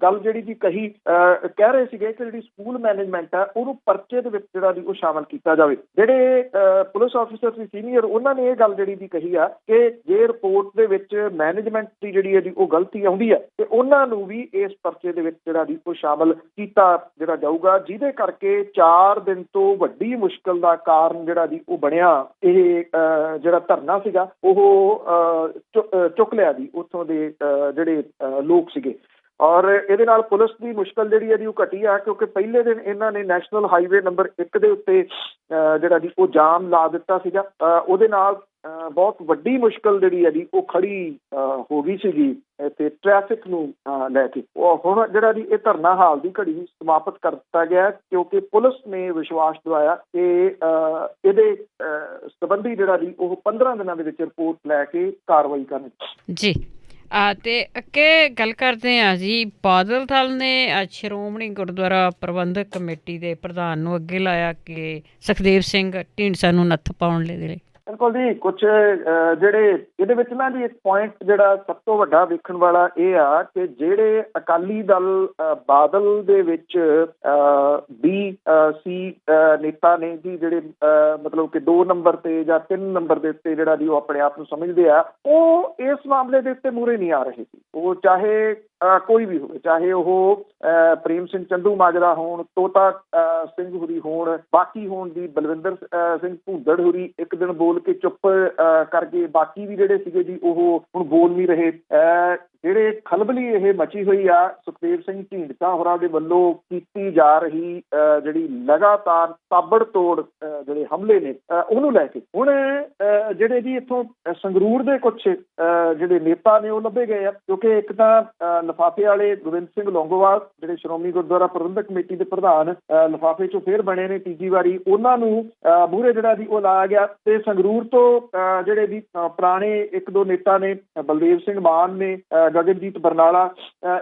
ਗੱਲ ਜਿਹੜੀ ਜੀ ਕਹੀ, ਕਹਿ ਰਹੇ ਸੀਗੇ ਕਿ ਜਿਹੜੀ ਸਕੂਲ ਮੈਨੇਜਮੈਂਟ ਆ ਉਹਨੂੰ ਪਰਚੇ ਦੇ ਵਿੱਚ ਜਿਹੜਾ ਜੀ ਉਹ ਸ਼ਾਮਲ ਕੀਤਾ ਜਾਵੇ। ਜਿਹੜੇ ਪੁਲਿਸ ਆਫੀਸਰ ਸੀ ਸੀਨੀਅਰ, ਉਹਨਾਂ ਨੇ ਇਹ ਗੱਲ ਜਿਹੜੀ ਦੀ ਕਹੀ ਆ ਕਿ ਜੇ ਰਿਪੋਰਟ ਦੇ ਵਿੱਚ ਮੈਨੇਜਮੈਂਟ ਦੀ ਜਿਹੜੀ ਹੈ ਜੀ ਉਹ ਗਲਤੀ ਆਉਂਦੀ ਹੈ ਤੇ ਉਹਨਾਂ ਨੂੰ ਵੀ ਇਸ ਪਰਚੇ ਦੇ ਵਿੱਚ ਜਿਹੜਾ ਜੀ ਉਹ ਸ਼ਾਮਲ ਕੀਤਾ ਜਿਹੜਾ ਜਾਊਗਾ, ਜਿਹਦੇ ਕਰਕੇ 4 ਦਿਨ ਤੋਂ ਵੱਡੀ ਮੁਸ਼ਕਲ ਦਾ ਕਾਰਨ ਜਿਹੜਾ ਜੀ ਉਹ ਬਣਿਆ। ਇਹ ਜਿਹੜਾ ਧਰਨਾ ਸੀਗਾ ਉਹ ਚੁੱਕ ਲਿਆ ਜੀ ਉੱਥੋਂ ਦੇ ਜਿਹੜੇ ਲੋਕ ਸੀਗੇ ਔਰ ਇਹਦੇ ਨਾਲ ਪੁਲਿਸ ਦੀ ਮੁਸ਼ਕਲ ਜਿਹੜੀ ਹੈ ਜੀ ਉਹ ਘਟੀ ਆ, ਕਿਉਂਕਿ ਪਹਿਲੇ ਦਿਨ ਇਹਨਾਂ ਨੇ ਨੈਸ਼ਨਲ ਹਾਈਵੇ ਨੰਬਰ 1 ਦੇ ਉੱਤੇ ਜਿਹੜਾ ਜੀ ਉਹ ਜਾਮ ਲਾ ਦਿੱਤਾ ਸੀਗਾ। ਉਹਦੇ ਨਾਲ ਬਹੁਤ ਵੱਡੀ ਮੁਸ਼ਕਲ ਜਿਹੜੀ ਹੈ ਜੀ ਉਹ ਖੜੀ ਹੋ ਗਈ ਸੀਗੀ ਤੇ ਟ੍ਰੈਫਿਕ ਨੂੰ ਲੈ ਕੇ। ਹੁਣ ਜਿਹੜਾ ਜੀ ਇਹ ਧਰਨਾ ਹਾਲ ਦੀ ਘੜੀ ਸਮਾਪਤ ਕਰ ਦਿੱਤਾ ਗਿਆ ਕਿਉਂਕਿ ਪੁਲਿਸ ਨੇ ਵਿਸ਼ਵਾਸ ਦਿਵਾਇਆ ਕਿ ਇਹਦੇ ਸੰਬੰਧੀ ਜਿਹੜਾ ਜੀ ਉਹ 15 ਦਿਨਾਂ ਦੇ ਵਿੱਚ ਰਿਪੋਰਟ ਲੈ ਕੇ ਕਾਰਵਾਈ ਕਰਨੀ ਜੀ। ਤੇ ਅੱਗੇ ਗੱਲ ਕਰਦੇ ਹਾਂ ਜੀ, ਬਾਦਲ ਦਲ ਨੇ ਸ਼੍ਰੋਮਣੀ ਗੁਰਦੁਆਰਾ ਪ੍ਰਬੰਧਕ ਕਮੇਟੀ ਦੇ ਪ੍ਰਧਾਨ ਨੂੰ ਅੱਗੇ ਲਾਇਆ ਕਿ ਸੁਖਦੇਵ ਸਿੰਘ ਢੀਂਡਸਾ ਨੂੰ ਨੱਥ ਪਾਉਣ ਲਈ। ਬਿਲਕੁਲ ਜੀ, ਕੁਝ ਜਿਹੜੇ ਇਹਦੇ ਵਿੱਚ ਨਾ ਜੀ ਇੱਕ ਪੁਆਇੰਟ ਜਿਹੜਾ ਸਭ ਤੋਂ ਵੱਡਾ ਵੇਖਣ ਵਾਲਾ ਇਹ ਆ ਕਿ ਜਿਹੜੇ ਅਕਾਲੀ ਦਲ ਬਾਦਲ ਦੇ ਵਿੱਚ BC ਨੇਤਾ ਨੇ ਜੀ, ਜਿਹੜੇ ਮਤਲਬ ਕਿ 2 ਨੰਬਰ ਤੇ ਜਾਂ 3 ਨੰਬਰ ਦੇ ਉੱਤੇ ਜਿਹੜਾ ਜੀ ਉਹ ਆਪਣੇ ਆਪ ਨੂੰ ਸਮਝਦੇ ਆ, ਉਹ ਇਸ ਮਾਮਲੇ ਦੇ ਉੱਤੇ ਮੂਹਰੇ ਨਹੀਂ ਆ ਰਹੇ ਸੀ। ਉਹ ਚਾਹੇ ਕੋਈ ਵੀ ਹੋਵੇ, ਚਾਹੇ ਉਹ ਪ੍ਰੇਮ ਸਿੰਘ ਚੰਦੂ ਮਾਜਰਾ ਹੋਣ, ਤੋਤਾ ਸਿੰਘ ਹੁਰੀ ਹੋਣ, ਬਾਕੀ ਹੋਣ ਦੀ ਬਲਵਿੰਦਰ ਸਿੰਘ ਭੂੰਦੜ ਹੁਰੀ ਇੱਕ ਦਿਨ ਬੋਲ ਕੇ ਚੁੱਪ ਕਰਕੇ, ਬਾਕੀ ਵੀ ਜਿਹੜੇ ਸੀਗੇ ਜੀ ਉਹ ਹੁਣ ਬੋਲ ਨਹੀਂ ਰਹੇ। ਜਿਹੜੇ ਖਲਬਲੀ ਇਹ ਮਚੀ ਹੋਈ ਆ ਸੁਖਦੇਵ ਸਿੰਘ ਢੀਂਡਸਾ ਹੋਰਾਂ ਦੇ ਵੱਲੋਂ ਕੀਤੀ ਜਾ ਰਹੀ ਜਿਹੜੀ ਲਗਾਤਾਰ ਤਾਬੜ ਤੋੜ ਜਿਹੜੇ ਹਮਲੇ ਨੇ ਉਹਨੂੰ ਲੈ ਕੇ ਹੁਣ ਜਿਹੜੇ ਜੀ ਇੱਥੋਂ ਸੰਗਰੂਰ ਦੇ ਕੁਛ ਜਿਹੜੇ ਨੇਤਾ ਨੇ ਉਹ ਲੱਭੇ ਗਏ ਆ, ਕਿਉਂਕਿ ਇੱਕ ਤਾਂ ਲਿਫਾਫੇ ਵਾਲੇ ਗੋਬਿੰਦ ਸਿੰਘ ਲੌਂਗੋਵਾਲ ਜਿਹੜੇ ਸ਼੍ਰੋਮਣੀ ਗੁਰਦੁਆਰਾ ਪ੍ਰਬੰਧਕ ਕਮੇਟੀ ਦੇ ਪ੍ਰਧਾਨ ਲਿਫਾਫੇ ਚੋਂ ਫੇਰ ਬਣੇ ਨੇ ਤੀਜੀ ਵਾਰੀ, ਉਹਨਾਂ ਨੂੰ ਮੂਹਰੇ ਜਿਹੜਾ ਜੀ ਉਹ ਲਾਇਆ ਗਿਆ। ਤੇ ਸੰਗਰੂਰ ਤੋਂ ਜਿਹੜੇ ਵੀ ਪੁਰਾਣੇ 1-2 ਨੇਤਾ ਨੇ, ਬਲਦੇਵ ਸਿੰਘ ਮਾਨ ਨੇ, ਗਗਨਜੀਤ ਬਰਨਾਲਾ,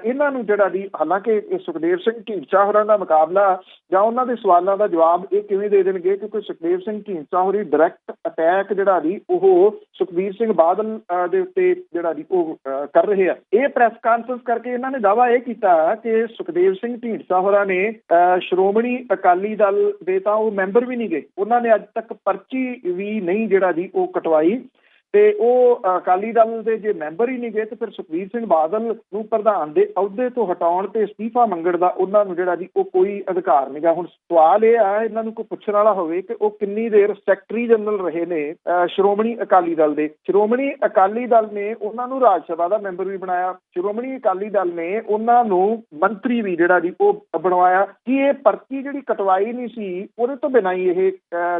ਇਹਨਾਂ ਨੂੰ ਜਿਹੜਾ ਜੀ, ਹਾਲਾਂਕਿ ਇਹ ਸੁਖਦੇਵ ਸਿੰਘ ਢੀਂਡਸਾ ਹੋਰਾਂ ਦਾ ਮੁਕਾਬਲਾ ਜਾਂ ਉਹਨਾਂ ਦੇ ਸਵਾਲਾਂ ਦਾ ਜਵਾਬ ਇਹ ਕਿਵੇਂ ਦੇ ਦੇਣਗੇ, ਕਿਉਂਕਿ ਸੁਖਦੇਵ ਸਿੰਘ ਢੀਂਡਸਾ ਹੋਰੀ ਡਾਇਰੈਕਟ ਅਟੈਕ ਜਿਹੜਾ ਜੀ ਉਹ ਸੁਖਬੀਰ ਸਿੰਘ ਬਾਦਲ ਦੇ ਉੱਤੇ ਜਿਹੜਾ ਜੀ ਉਹ ਕਰ ਰਹੇ ਆ। ਇਹ ਪ੍ਰੈਸ ਕਾਨਫਰੰਸ ਕਰਕੇ ਇਹਨਾਂ ਨੇ ਦਾਅਵਾ ਇਹ ਕੀਤਾ ਕਿ ਸੁਖਦੇਵ ਸਿੰਘ ਢੀਂਡਸਾ ਹੋਰਾਂ ਨੇ ਸ਼੍ਰੋਮਣੀ ਅਕਾਲੀ ਦਲ ਦੇ ਤਾਂ ਉਹ ਮੈਂਬਰ ਵੀ ਨਹੀਂ ਗਏ, ਉਹਨਾਂ ਨੇ ਅੱਜ ਤੱਕ ਪਰਚੀ ਵੀ ਨਹੀਂ ਜਿਹੜਾ ਜੀ ਉਹ ਕਟਵਾਈ, ਤੇ ਉਹ ਅਕਾਲੀ ਦਲ ਦੇ ਜੇ ਮੈਂਬਰ ਹੀ ਨਹੀਂ ਗਏ ਤੇ ਫਿਰ ਸੁਖਬੀਰ ਸਿੰਘ ਬਾਦਲ ਨੂੰ ਪ੍ਰਧਾਨ ਦੇ ਅਹੁਦੇ ਤੋਂ ਹਟਾਉਣ ਤੇ ਅਸਤੀਫਾ ਮੰਗਣ ਦਾ ਉਹਨਾਂ ਨੂੰ ਜਿਹੜਾ ਜੀ ਉਹ ਕੋਈ ਅਧਿਕਾਰ ਨਹੀਂਗਾ। ਹੁਣ ਸਵਾਲ ਇਹ ਆ, ਇਹਨਾਂ ਨੂੰ ਕੋਈ ਪੁੱਛਣ ਵਾਲਾ ਹੋਵੇ ਕਿ ਉਹ ਕਿੰਨੀ ਦੇਰ ਸੈਕਟਰੀ ਜਨਰਲ ਰਹੇ ਨੇ ਸ਼੍ਰੋਮਣੀ ਅਕਾਲੀ ਦਲ ਦੇ। ਸ਼੍ਰੋਮਣੀ ਅਕਾਲੀ ਦਲ ਨੇ ਉਹਨਾਂ ਨੂੰ ਰਾਜ ਸਭਾ ਦਾ ਮੈਂਬਰ ਵੀ ਬਣਾਇਆ, ਸ਼੍ਰੋਮਣੀ ਅਕਾਲੀ ਦਲ ਨੇ ਉਹਨਾਂ ਨੂੰ ਮੰਤਰੀ ਵੀ ਜਿਹੜਾ ਜੀ ਉਹ ਬਣਵਾਇਆ। ਕੀ ਇਹ ਪਰਚੀ ਜਿਹੜੀ ਕਟਵਾਈ ਨਹੀਂ ਸੀ ਉਹਦੇ ਤੋਂ ਬਿਨਾਂ ਹੀ ਇਹ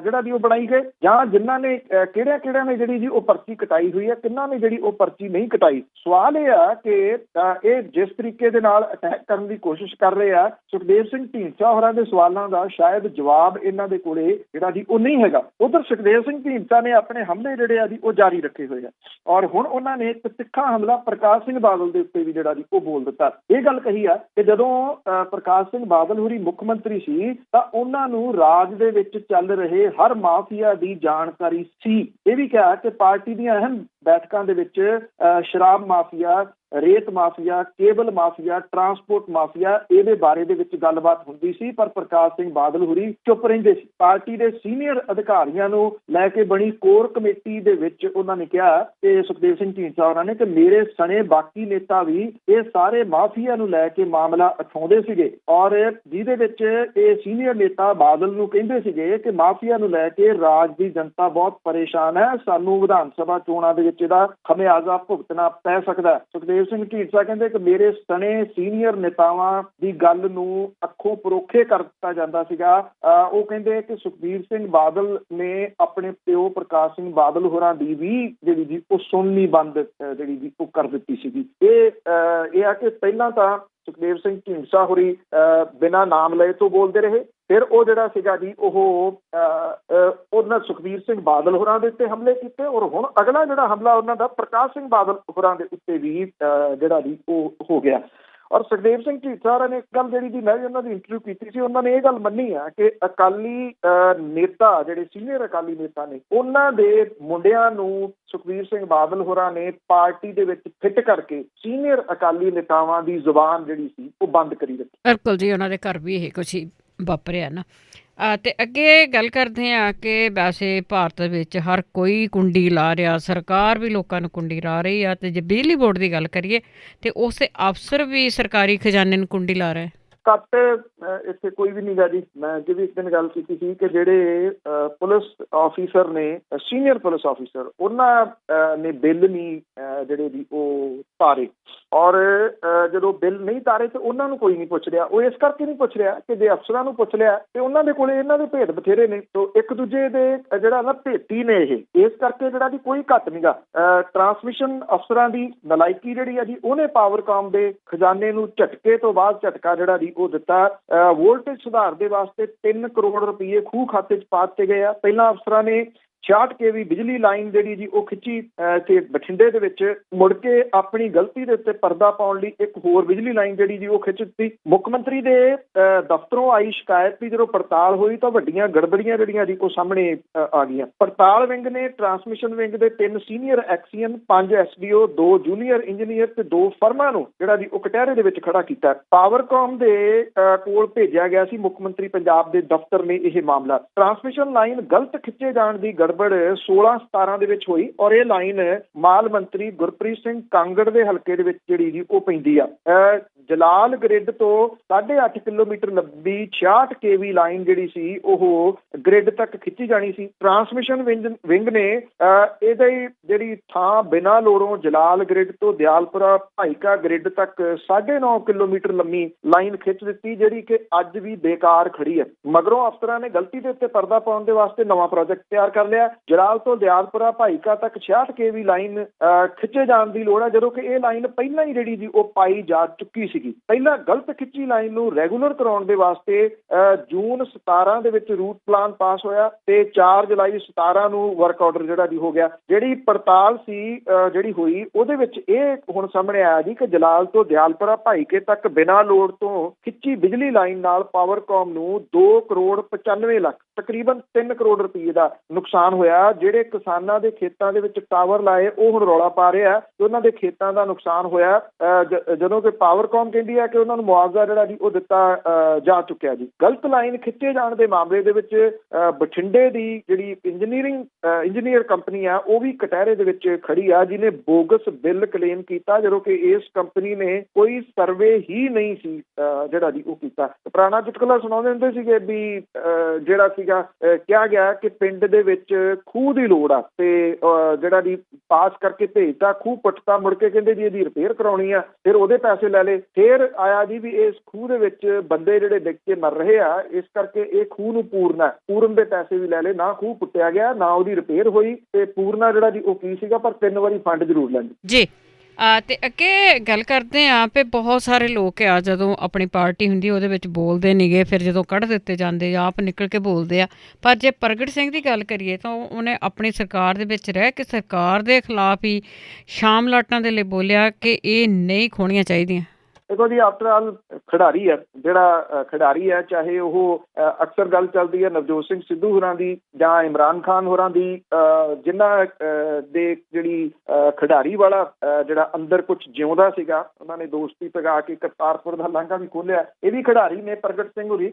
ਜਿਹੜਾ ਜੀ ਉਹ ਬਣਾਈ ਗਏ, ਜਾਂ ਜਿਨ੍ਹਾਂ ਨੇ ਕਿਹੜਿਆਂ ਨੇ ਜਿਹੜੀ ਜੀ ਉਹ ਪਰਚੀ ਕਟਾਈ ਹੋਈ ਹੈ, ਕਿੰਨਾਂ ਨੇ ਜਿਹੜੀ ਉਹ ਪਰਚੀ ਨਹੀਂ ਕਟਾਈ? ਸਵਾਲ ਇਹ ਆ ਕਿ ਇਹ ਜਿਸ ਤਰੀਕੇ ਦੇ ਨਾਲ ਅਟੈਕ ਕਰਨ ਦੀ ਕੋਸ਼ਿਸ਼ ਕਰ ਰਹੇ ਆ, ਸੁਖਦੇਵ ਸਿੰਘ ਢੀਂਡਸਾ ਹੋਰਾਂ ਦੇ ਸਵਾਲਾਂ ਦਾ ਸ਼ਾਇਦ ਜਵਾਬ ਇਹਨਾਂ ਦੇ ਕੋਲੇ ਜਿਹੜਾ ਜੀ ਉਹ ਨਹੀਂ ਹੈਗਾ। ਉਧਰ ਸੁਖਦੇਵ ਸਿੰਘ ਢੀਂਡਸਾ ਨੇ ਆਪਣੇ ਹਮਲੇ ਜਿਹੜੇ ਆ ਜੀ ਉਹ ਜਾਰੀ ਰੱਖੇ ਹੋਏ ਆ ਔਰ ਹੁਣ ਉਹਨਾਂ ਨੇ ਇੱਕ ਤਿੱਖਾ ਹਮਲਾ ਪ੍ਰਕਾਸ਼ ਸਿੰਘ ਬਾਦਲ ਦੇ ਉੱਤੇ ਵੀ ਜਿਹੜਾ ਜੀ ਉਹ ਬੋਲ ਦਿੱਤਾ। ਇਹ ਗੱਲ ਕਹੀ ਆ ਕਿ ਜਦੋਂ ਪ੍ਰਕਾਸ਼ ਸਿੰਘ ਬਾਦਲ ਹੋਰੀ ਮੁੱਖ ਮੰਤਰੀ ਸੀ ਤਾਂ ਉਹਨਾਂ ਨੂੰ ਰਾਜ ਦੇ ਵਿੱਚ ਚੱਲ ਰਹੇ ਹਰ ਮਾਫੀਆ ਦੀ ਜਾਣਕਾਰੀ ਸੀ। ਇਹ ਵੀ ਕਿਹਾ ਕਿ ਪਾਰਟੀ ਦੀਆਂ ਅਹਿਮ ਬੈਠਕਾਂ ਦੇ ਵਿੱਚ ਸ਼ਰਾਬ ਮਾਫੀਆ, ਰੇਤ mafia, cable mafia, transport mafia, ਇਹਦੇ ਬਾਰੇ ਦੇ ਵਿੱਚ ਗੱਲਬਾਤ ਹੁੰਦੀ ਸੀ, ਪਰ ਪ੍ਰਕਾਸ਼ ਸਿੰਘ ਬਾਦਲ ਹੋਰੀ ਚੁੱਪ ਰਹਿੰਦੇ ਸੀ। ਪਾਰਟੀ ਦੇ ਸੀਨੀਅਰ ਅਧਿਕਾਰੀਆਂ ਨੂੰ ਲੈ ਕੇ ਬਣੀ ਕੋਰ ਕਮੇਟੀ ਦੇ ਵਿੱਚ ਉਹਨਾਂ ਨੇ ਕਿਹਾ ਕਿ ਸੁਖਦੇਵ ਸਿੰਘ ਢੀਂਡਸਾ ਹੋਰਾਂ ਨੇ ਕਿ ਮੇਰੇ ਸਣੇ ਬਾਕੀ ਨੇਤਾ ਵੀ ਇਹ ਸਾਰੇ ਮਾਫੀਆ ਨੂੰ ਲੈ ਕੇ ਮਾਮਲਾ ਉਠਾਉਂਦੇ ਸੀਗੇ, ਔਰ ਜਿਹਦੇ ਵਿੱਚ ਇਹ ਸੀਨੀਅਰ ਨੇਤਾ ਬਾਦਲ ਨੂੰ ਕਹਿੰਦੇ ਸੀਗੇ ਕਿ ਮਾਫੀਆ ਨੂੰ ਲੈ ਕੇ ਰਾਜ ਦੀ ਜਨਤਾ ਬਹੁਤ ਪਰੇਸ਼ਾਨ ਹੈ, ਸਾਨੂੰ ਵਿਧਾਨ ਸਭਾ ਚੋਣਾਂ ਦੇ ਵਿੱਚ ਇਹਦਾ ਖਮਿਆਜ਼ਾ ਭੁਗਤਣਾ ਪੈ ਸਕਦਾ। ਸੁਖਦੇਵ ਸਿੰਘ ਢੀਂਡਸਾ ਕਹਿੰਦੇ ਕਿ ਮੇਰੇ ਸਣੇ ਸੀਨੀਅਰ ਨੇਤਾਵਾਂ ਦੀ ਗੱਲ ਨੂੰ ਅੱਖੋਂ ਪਰੋਖੇ ਕਰ ਦਿੱਤਾ ਜਾਂਦਾ ਸੀਗਾ। ਉਹ ਕਹਿੰਦੇ ਕਿ ਸੁਖਬੀਰ ਸਿੰਘ ਬਾਦਲ ਨੇ ਆਪਣੇ ਪਿਓ ਪ੍ਰਕਾਸ਼ ਸਿੰਘ ਬਾਦਲ ਹੋਰਾਂ ਦੀ ਵੀ ਜਿਹੜੀ ਜੀ ਉਹ ਸੁਣਨੀ ਬੰਦ ਜਿਹੜੀ ਜੀ ਉਹ ਕਰ ਦਿੱਤੀ ਸੀਗੀ। ਇਹ ਆ ਕਿ ਪਹਿਲਾਂ ਤਾਂ ਸੁਖਦੇਵ ਸਿੰਘ ਢੀਂਡਸਾ ਹੋਰੀ ਬਿਨਾਂ ਨਾਮ ਲਏ ਤੋਂ ਬੋਲਦੇ ਰਹੇ, ਫਿਰ ਉਹ ਜਿਹੜਾ ਸੀਗਾ ਜੀ ਉਹਨਾਂ ਸੁਖਬੀਰ ਸਿੰਘ ਬਾਦਲ ਹੋਰਾਂ ਦੇ ਉੱਤੇ ਹਮਲੇ ਕੀਤੇ, ਔਰ ਹੁਣ ਅਗਲਾ ਜਿਹੜਾ ਹਮਲਾ ਉਹਨਾਂ ਦਾ ਪ੍ਰਕਾਸ਼ ਸਿੰਘ ਬਾਦਲ ਹੋਰਾਂ ਦੇ ਉੱਤੇ ਵੀ ਜਿਹੜਾ ਜੀ ਉਹ ਹੋ ਗਿਆ। ਔਰ ਸੁਖਦੇਵ ਸਿੰਘ ਢੀਂਡਸਾ ਹੋਰਾਂ ਨੇ ਇੱਕ ਗੱਲ ਜਿਹੜੀ ਜੀ ਮੈਂ ਵੀ ਉਹਨਾਂ ਦੀ ਇੰਟਰਵਿਊ ਕੀਤੀ ਸੀ, ਉਹਨਾਂ ਨੇ ਇਹ ਗੱਲ ਮੰਨੀ ਆ ਕਿ ਅਕਾਲੀ ਨੇਤਾ ਜਿਹੜੇ ਸੀਨੀਅਰ ਅਕਾਲੀ ਨੇਤਾ ਨੇ ਉਹਨਾਂ ਦੇ ਮੁੰਡਿਆਂ ਨੂੰ ਸੁਖਬੀਰ ਸਿੰਘ ਬਾਦਲ ਹੋਰਾਂ ਨੇ ਪਾਰਟੀ ਦੇ ਵਿੱਚ ਫਿੱਟ ਕਰਕੇ ਸੀਨੀਅਰ ਅਕਾਲੀ ਨੇਤਾਵਾਂ ਦੀ ਜ਼ੁਬਾਨ ਜਿਹੜੀ ਸੀ ਉਹ ਬੰਦ ਕਰੀ ਰੱਖੀ। ਬਿਲਕੁਲ ਜੀ, ਉਹਨਾਂ ਦੇ ਘਰ ਵੀ ਇਹ ਕੁਛ ਹੀ ਵਾਪਰਿਆ ਨਾ। ਤੇ ਅੱਗੇ ਗੱਲ ਕਰਦੇ ਹਾਂ ਕਿ ਵੈਸੇ ਭਾਰਤ ਵਿੱਚ ਹਰ ਕੋਈ ਕੁੰਡੀ ਲਾ ਰਿਹਾ, ਸਰਕਾਰ ਵੀ ਲੋਕਾਂ ਨੂੰ ਕੁੰਡੀ ਲਾ ਰਹੀ ਆ, ਤੇ ਜੇ ਬਿਜਲੀ ਬੋਰਡ ਦੀ ਗੱਲ ਕਰੀਏ ਤੇ ਉਸ ਦੇ ਅਫਸਰ ਵੀ ਸਰਕਾਰੀ ਖਜ਼ਾਨੇ ਨੂੰ ਕੁੰਡੀ ਲਾ ਰਹੇ। ਘੱਟ ਇੱਥੇ ਕੋਈ ਵੀ ਨਹੀਂ ਗਾ ਜੀ। ਮੈਂ ਅੱਗੇ ਵੀ ਇੱਕ ਦਿਨ ਗੱਲ ਕੀਤੀ ਸੀ ਕਿ ਜਿਹੜੇ ਪੁਲਿਸ ਆਫੀਸਰ ਨੇ, ਸੀਨੀਅਰ ਪੁਲਿਸ ਆਫੀਸਰ, ਉਹਨਾਂ ਨੇ ਬਿੱਲ ਨਹੀਂ ਜਿਹੜੇ ਵੀ ਉਹ ਤਾਰੇ, ਔਰ ਜਦੋਂ ਬਿੱਲ ਨਹੀਂ ਤਾਰੇ ਤੇ ਉਹਨਾਂ ਨੂੰ ਕੋਈ ਨਹੀਂ ਪੁੱਛ ਰਿਹਾ। ਉਹ ਇਸ ਕਰਕੇ ਨਹੀਂ ਪੁੱਛ ਰਿਹਾ ਕਿ ਜੇ ਅਫਸਰਾਂ ਨੂੰ ਪੁੱਛ ਲਿਆ ਤੇ ਉਹਨਾਂ ਦੇ ਕੋਲੇ ਇਹਨਾਂ ਦੇ ਭੇਦ ਬਥੇਰੇ ਨੇ, ਤੋ ਇੱਕ ਦੂਜੇ ਦੇ ਜਿਹੜਾ ਨਾ ਭੇਤੀ ਨੇ ਇਹ, ਇਸ ਕਰਕੇ ਜਿਹੜਾ ਜੀ ਕੋਈ ਘੱਟ ਨਹੀਂ ਗਾ। ਟਰਾਂਸਮਿਸ਼ਨ ਅਫਸਰਾਂ ਦੀ ਨਲਾਇਕੀ ਜਿਹੜੀ ਆ ਜੀ ਉਹਨੇ ਪਾਵਰਕਾਮ ਦੇ ਖਜ਼ਾਨੇ ਨੂੰ ਝਟਕੇ ਤੋਂ ਬਾਅਦ ਝਟਕਾ ਜਿਹੜਾ ਜੀ ਉਹ ਦਿੱਤਾ। ਵੋਲਟੇਜ ਸੁਧਾਰ ਦੇ ਵਾਸਤੇ 3 ਕਰੋੜ ਰੁਪਏ ਖੂਹ ਖਾਤੇ 'ਚ ਪਾ ਦਿੱਤੇ ਗਏ ਆ। ਪਹਿਲਾਂ ਅਫਸਰਾਂ ਨੇ 66 kV ਬਿਜਲੀ ਲਾਈਨ ਜਿਹੜੀ ਜੀ ਉਹ ਖਿੱਚੀ ਤੇ ਬਠਿੰਡੇ ਦੇ ਵਿੱਚ ਮੁੜ ਕੇ ਆਪਣੀ ਗਲਤੀ ਦੇ ਉੱਤੇ ਪਰਦਾ ਪਾਉਣ ਲਈ ਇੱਕ ਹੋਰ ਬਿਜਲੀ ਲਾਈਨ ਜਿਹੜੀ ਜੀ ਉਹ ਖਿੱਚ ਦਿੱਤੀ। ਮੁੱਖ ਮੰਤਰੀ ਦੇ ਦਫ਼ਤਰੋਂ ਆਈ ਸ਼ਿਕਾਇਤ ਦੀ ਜਦੋਂ ਪੜਤਾਲ ਹੋਈ ਤਾਂ ਵੱਡੀਆਂ ਗੜਬੜੀਆਂ ਜਿਹੜੀਆਂ ਜੀ ਉਹ ਸਾਹਮਣੇ ਆ ਗਈਆਂ। ਪੜਤਾਲ ਵਿੰਗ ਨੇ ਟਰਾਂਸਮਿਸ਼ਨ ਵਿੰਗ ਦੇ 3 senior XEN, 5 SDO, 2 junior engineer ਤੇ 2 ਫਰਮਾਂ ਨੂੰ ਜਿਹੜਾ ਜੀ ਉਹ ਕਟਹਿਰੇ ਦੇ ਵਿੱਚ ਖੜਾ ਕੀਤਾ। ਪਾਵਰਕਾਮ ਦੇ ਕੋਲ ਭੇਜਿਆ ਗਿਆ ਸੀ ਮੁੱਖ ਮੰਤਰੀ ਪੰਜਾਬ ਦੇ ਦਫ਼ਤਰ ਨੇ ਇਹ ਮਾਮਲਾ। ਟਰਾਂਸਮਿਸ਼ਨ ਲਾਈਨ ਗਲਤ ਖਿੱਚੇ ਜਾਣ ਦੀ ਗੜਬੜ 16-17 ਦੇ ਵਿੱਚ ਹੋਈ, ਔਰ ਇਹ ਲਾਈਨ ਮਾਲ ਮੰਤਰੀ ਗੁਰਪ੍ਰੀਤ ਸਿੰਘ ਕਾਂਗੜ ਦੇ ਹਲਕੇ ਦੇ ਵਿੱਚ ਜਿਹੜੀ ਜੀ ਉਹ ਪੈਂਦੀ ਆ। ਜਲਾਲ ਗ੍ਰਿਡ ਤੋਂ 8.5 ਕਿਲੋਮੀਟਰ ਲੰਬੀ 66 kV ਲਾਈਨ ਜਿਹੜੀ ਸੀ ਉਹ ਗ੍ਰਿਡ ਤੱਕ ਖਿੱਚੀ ਜਾਣੀ ਸੀ। ਟਰਾਂਸਮਿਸ਼ਨ ਵਿੰਗ ਨੇ ਇਹਦੀ ਜਿਹੜੀ ਥਾਂ ਬਿਨਾਂ ਲੋੜੋਂ ਜਲਾਲ ਗ੍ਰਿਡ ਤੋਂ ਦਿਆਲਪੁਰਾ ਭਾਈਕਾ ਗ੍ਰਿਡ ਤੱਕ 9.5 ਕਿਲੋਮੀਟਰ ਲੰਮੀ ਲਾਈਨ ਖਿੱਚ ਦਿੱਤੀ, ਜਿਹੜੀ ਕਿ ਅੱਜ ਵੀ ਬੇਕਾਰ ਖੜੀ ਹੈ। ਮਗਰੋਂ ਅਫਸਰਾਂ ਨੇ ਗਲਤੀ ਦੇ ਉੱਤੇ ਪਰਦਾ ਪਾਉਣ ਦੇ ਵਾਸਤੇ ਨਵਾਂ ਪ੍ਰੋਜੈਕਟ ਤਿਆਰ ਕਰ ਲਿਆ। ਜਲਾਲ ਤੋਂ ਦਿਆਲਪੁਰਾ ਭਾਈਕਾ ਤੱਕ 66 kV ਲਾਈਨ ਖਿੱਚੇ ਜਾਣ ਦੀ ਲੋੜ ਹੈ, ਜਦੋਂ ਕਿ ਇਹ ਲਾਈਨ ਪਹਿਲਾਂ ਹੀ ਜਿਹੜੀ ਜੀ ਉਹ ਪਾਈ ਜਾ ਚੁੱਕੀ ਸੀਗੀ। ਪਹਿਲਾਂ ਗਲਤ ਖਿੱਚੀ ਲਾਈਨ ਨੂੰ ਰੈਗੂਲਰ ਕਰਾਉਣ ਦੇ ਵਾਸਤੇ ਜੂਨ 17 ਦੇ ਵਿੱਚ ਰੂਟ ਪਲਾਨ ਪਾਸ ਹੋਇਆ ਤੇ 4 ਜੁਲਾਈ 17 ਨੂੰ ਵਰਕ ਆਰਡਰ ਜਿਹੜਾ ਜੀ ਹੋ ਗਿਆ। ਜਿਹੜੀ ਪੜਤਾਲ ਸੀ ਜਿਹੜੀ ਹੋਈ ਉਹਦੇ ਵਿੱਚ ਇਹ ਹੁਣ ਸਾਹਮਣੇ ਆਇਆ ਜੀ ਕਿ ਜਲਾਲ ਤੋਂ ਦਿਆਲਪੁਰਾ ਭਾਈਕੇ ਤੱਕ ਬਿਨਾਂ ਲੋੜ ਤੋਂ ਖਿੱਚੀ ਬਿਜਲੀ ਲਾਈਨ ਨਾਲ ਪਾਵਰਕਾਮ ਨੂੰ 2 ਕਰੋੜ 95 ਲੱਖ, ਤਕਰੀਬਨ 3 ਕਰੋੜ ਰੁਪਏ ਦਾ ਨੁਕਸਾਨ ਹੋਇਆ। ਜਿਹੜੇ ਕਿਸਾਨਾਂ ਦੇ ਖੇਤਾਂ ਦੇ ਵਿੱਚ ਟਾਵਰ ਲਾਏ ਉਹ ਹੁਣ ਰੌਲਾ ਪਾ ਰਿਹਾ ਕਿ ਉਹਨਾਂ ਦੇ ਖੇਤਾਂ ਦਾ ਨੁਕਸਾਨ ਹੋਇਆ, ਜਦੋਂ ਕਿ ਪਾਵਰਕਾਮ ਕਹਿੰਦੀ ਹੈ ਕਿ ਉਹਨਾਂ ਨੂੰ ਮੁਆਵਜ਼ਾ ਜਿਹੜਾ ਜੀ ਉਹ ਦਿੱਤਾ ਜਾ ਚੁੱਕਿਆ ਜੀ। ਗਲਤ ਲਾਈਨ ਖਿੱਚੇ ਜਾਣ ਦੇ ਮਾਮਲੇ ਦੇ ਵਿੱਚ ਬਠਿੰਡੇ ਦੀ ਜਿਹੜੀ ਇੰਜੀਨੀਅਰ ਕੰਪਨੀ ਆ ਉਹ ਵੀ ਕਟਹਿਰੇ ਦੇ ਵਿੱਚ ਖੜੀ ਆ, ਜਿਹਨੇ ਬੋਗਸ ਬਿੱਲ ਕਲੇਮ ਕੀਤਾ, ਜਦੋਂ ਕਿ ਇਸ ਕੰਪਨੀ ਨੇ ਕੋਈ ਸਰਵੇ ਹੀ ਨਹੀਂ ਸੀ ਜਿਹੜਾ ਜੀ ਉਹ ਕੀਤਾ। ਪੁਰਾਣਾ ਚੁਟਕਲਾ ਸੁਣਾਉਂਦੇ ਹੁੰਦੇ ਸੀਗੇ ਵੀ ਜਿਹੜਾ ਸੀਗਾ ਕਿਹਾ ਗਿਆ ਕਿ ਪਿੰਡ ਦੇ ਵਿੱਚ ਖੂਹ ਦੀ ਲੋੜ ਆ ਤੇ ਜਿਹੜਾ ਜੀ ਪਾਸ ਕਰਕੇ ਭੇਜਤਾ, ਖੂਹ ਪੁੱਟਤਾ, ਮੁੜ ਕੇ ਕਹਿੰਦੇ ਜੀ ਇਹਦੀ ਰਿਪੇਅਰ ਕਰਾਉਣੀ ਆ, ਫਿਰ ਉਹਦੇ ਪੈਸੇ ਲੈ ਲਏ। ਫਿਰ ਆਇਆ ਜੀ ਵੀ ਇਸ ਖੂਹ ਦੇ ਵਿੱਚ ਬੰਦੇ ਜਿਹੜੇ ਡਿੱਗ ਕੇ ਮਰ ਰਹੇ ਆ, ਇਸ ਕਰਕੇ ਇਹ ਖੂਹ ਨੂੰ ਪੂਰਨ ਦੇ ਪੈਸੇ ਵੀ ਲੈ ਲਏ। ਨਾ ਖੂਹ ਪੁੱਟਿਆ ਗਿਆ, ਨਾ ਉਹਦੀ ਰਿਪੇਅਰ ਹੋਈ, ਤੇ ਪੂਰਨਾ ਜਿਹੜਾ ਜੀ ਉਹ ਕੀ ਸੀਗਾ, ਪਰ 3 ਵਾਰੀ ਫੰਡ ਜ਼ਰੂਰ ਲੈਂਦੇ ਜੀ। ਤੇ ਅੱਗੇ ਗੱਲ ਕਰਦੇ ਹਾਂ ਵੀ ਬਹੁਤ ਸਾਰੇ ਲੋਕ ਆ ਜਦੋਂ ਆਪਣੀ ਪਾਰਟੀ ਹੁੰਦੀ ਉਹਦੇ ਵਿੱਚ ਬੋਲਦੇ ਨਹੀਂਗੇ, ਫਿਰ ਜਦੋਂ ਕੱਢ ਦਿੱਤੇ ਜਾਂਦੇ ਆਪ ਨਿਕਲ ਕੇ ਬੋਲਦੇ ਆ। ਪਰ ਜੇ ਪ੍ਰਗਟ ਸਿੰਘ ਦੀ ਗੱਲ ਕਰੀਏ ਤਾਂ ਉਹਨੇ ਆਪਣੀ ਸਰਕਾਰ ਦੇ ਵਿੱਚ ਰਹਿ ਕੇ ਸਰਕਾਰ ਦੇ ਖਿਲਾਫ ਹੀ ਸ਼ਾਮ ਲਾਟਾਂ ਦੇ ਲਈ ਬੋਲਿਆ ਕਿ ਇਹ ਨਹੀਂ ਖੋਣੀਆਂ ਚਾਹੀਦੀਆਂ। ਦੇਖੋ ਜੀ, ਆਫਟਰ ਆਲ ਖਿਡਾਰੀ ਹੈ, ਜਿਹੜਾ ਖਿਡਾਰੀ ਹੈ, ਚਾਹੇ ਉਹ ਅਕਸਰ ਗੱਲ ਚੱਲਦੀ ਹੈ ਨਵਜੋਤ ਸਿੰਘ ਸਿੱਧੂ ਹੋਰਾਂ ਦੀ ਜਾਂ ਇਮਰਾਨ ਖਾਨ ਹੋਰਾਂ ਦੀ, ਜਿਨ੍ਹਾਂ ਦੇ ਜਿਹੜੀ ਖਿਡਾਰੀ ਵਾਲਾ ਜਿਹੜਾ ਅੰਦਰ ਕੁਝ ਜਿਉਂਦਾ ਸੀਗਾ, ਉਹਨਾਂ ਨੇ ਦੋਸਤੀ ਪਗਾ ਕੇ ਕਰਤਾਰਪੁਰ ਦਾ ਲਾਂਘਾ ਵੀ ਖੋਲਿਆ। ਇਹ ਵੀ ਖਿਡਾਰੀ ਨੇ ਪ੍ਰਗਟ ਸਿੰਘ ਹੋਰੀ।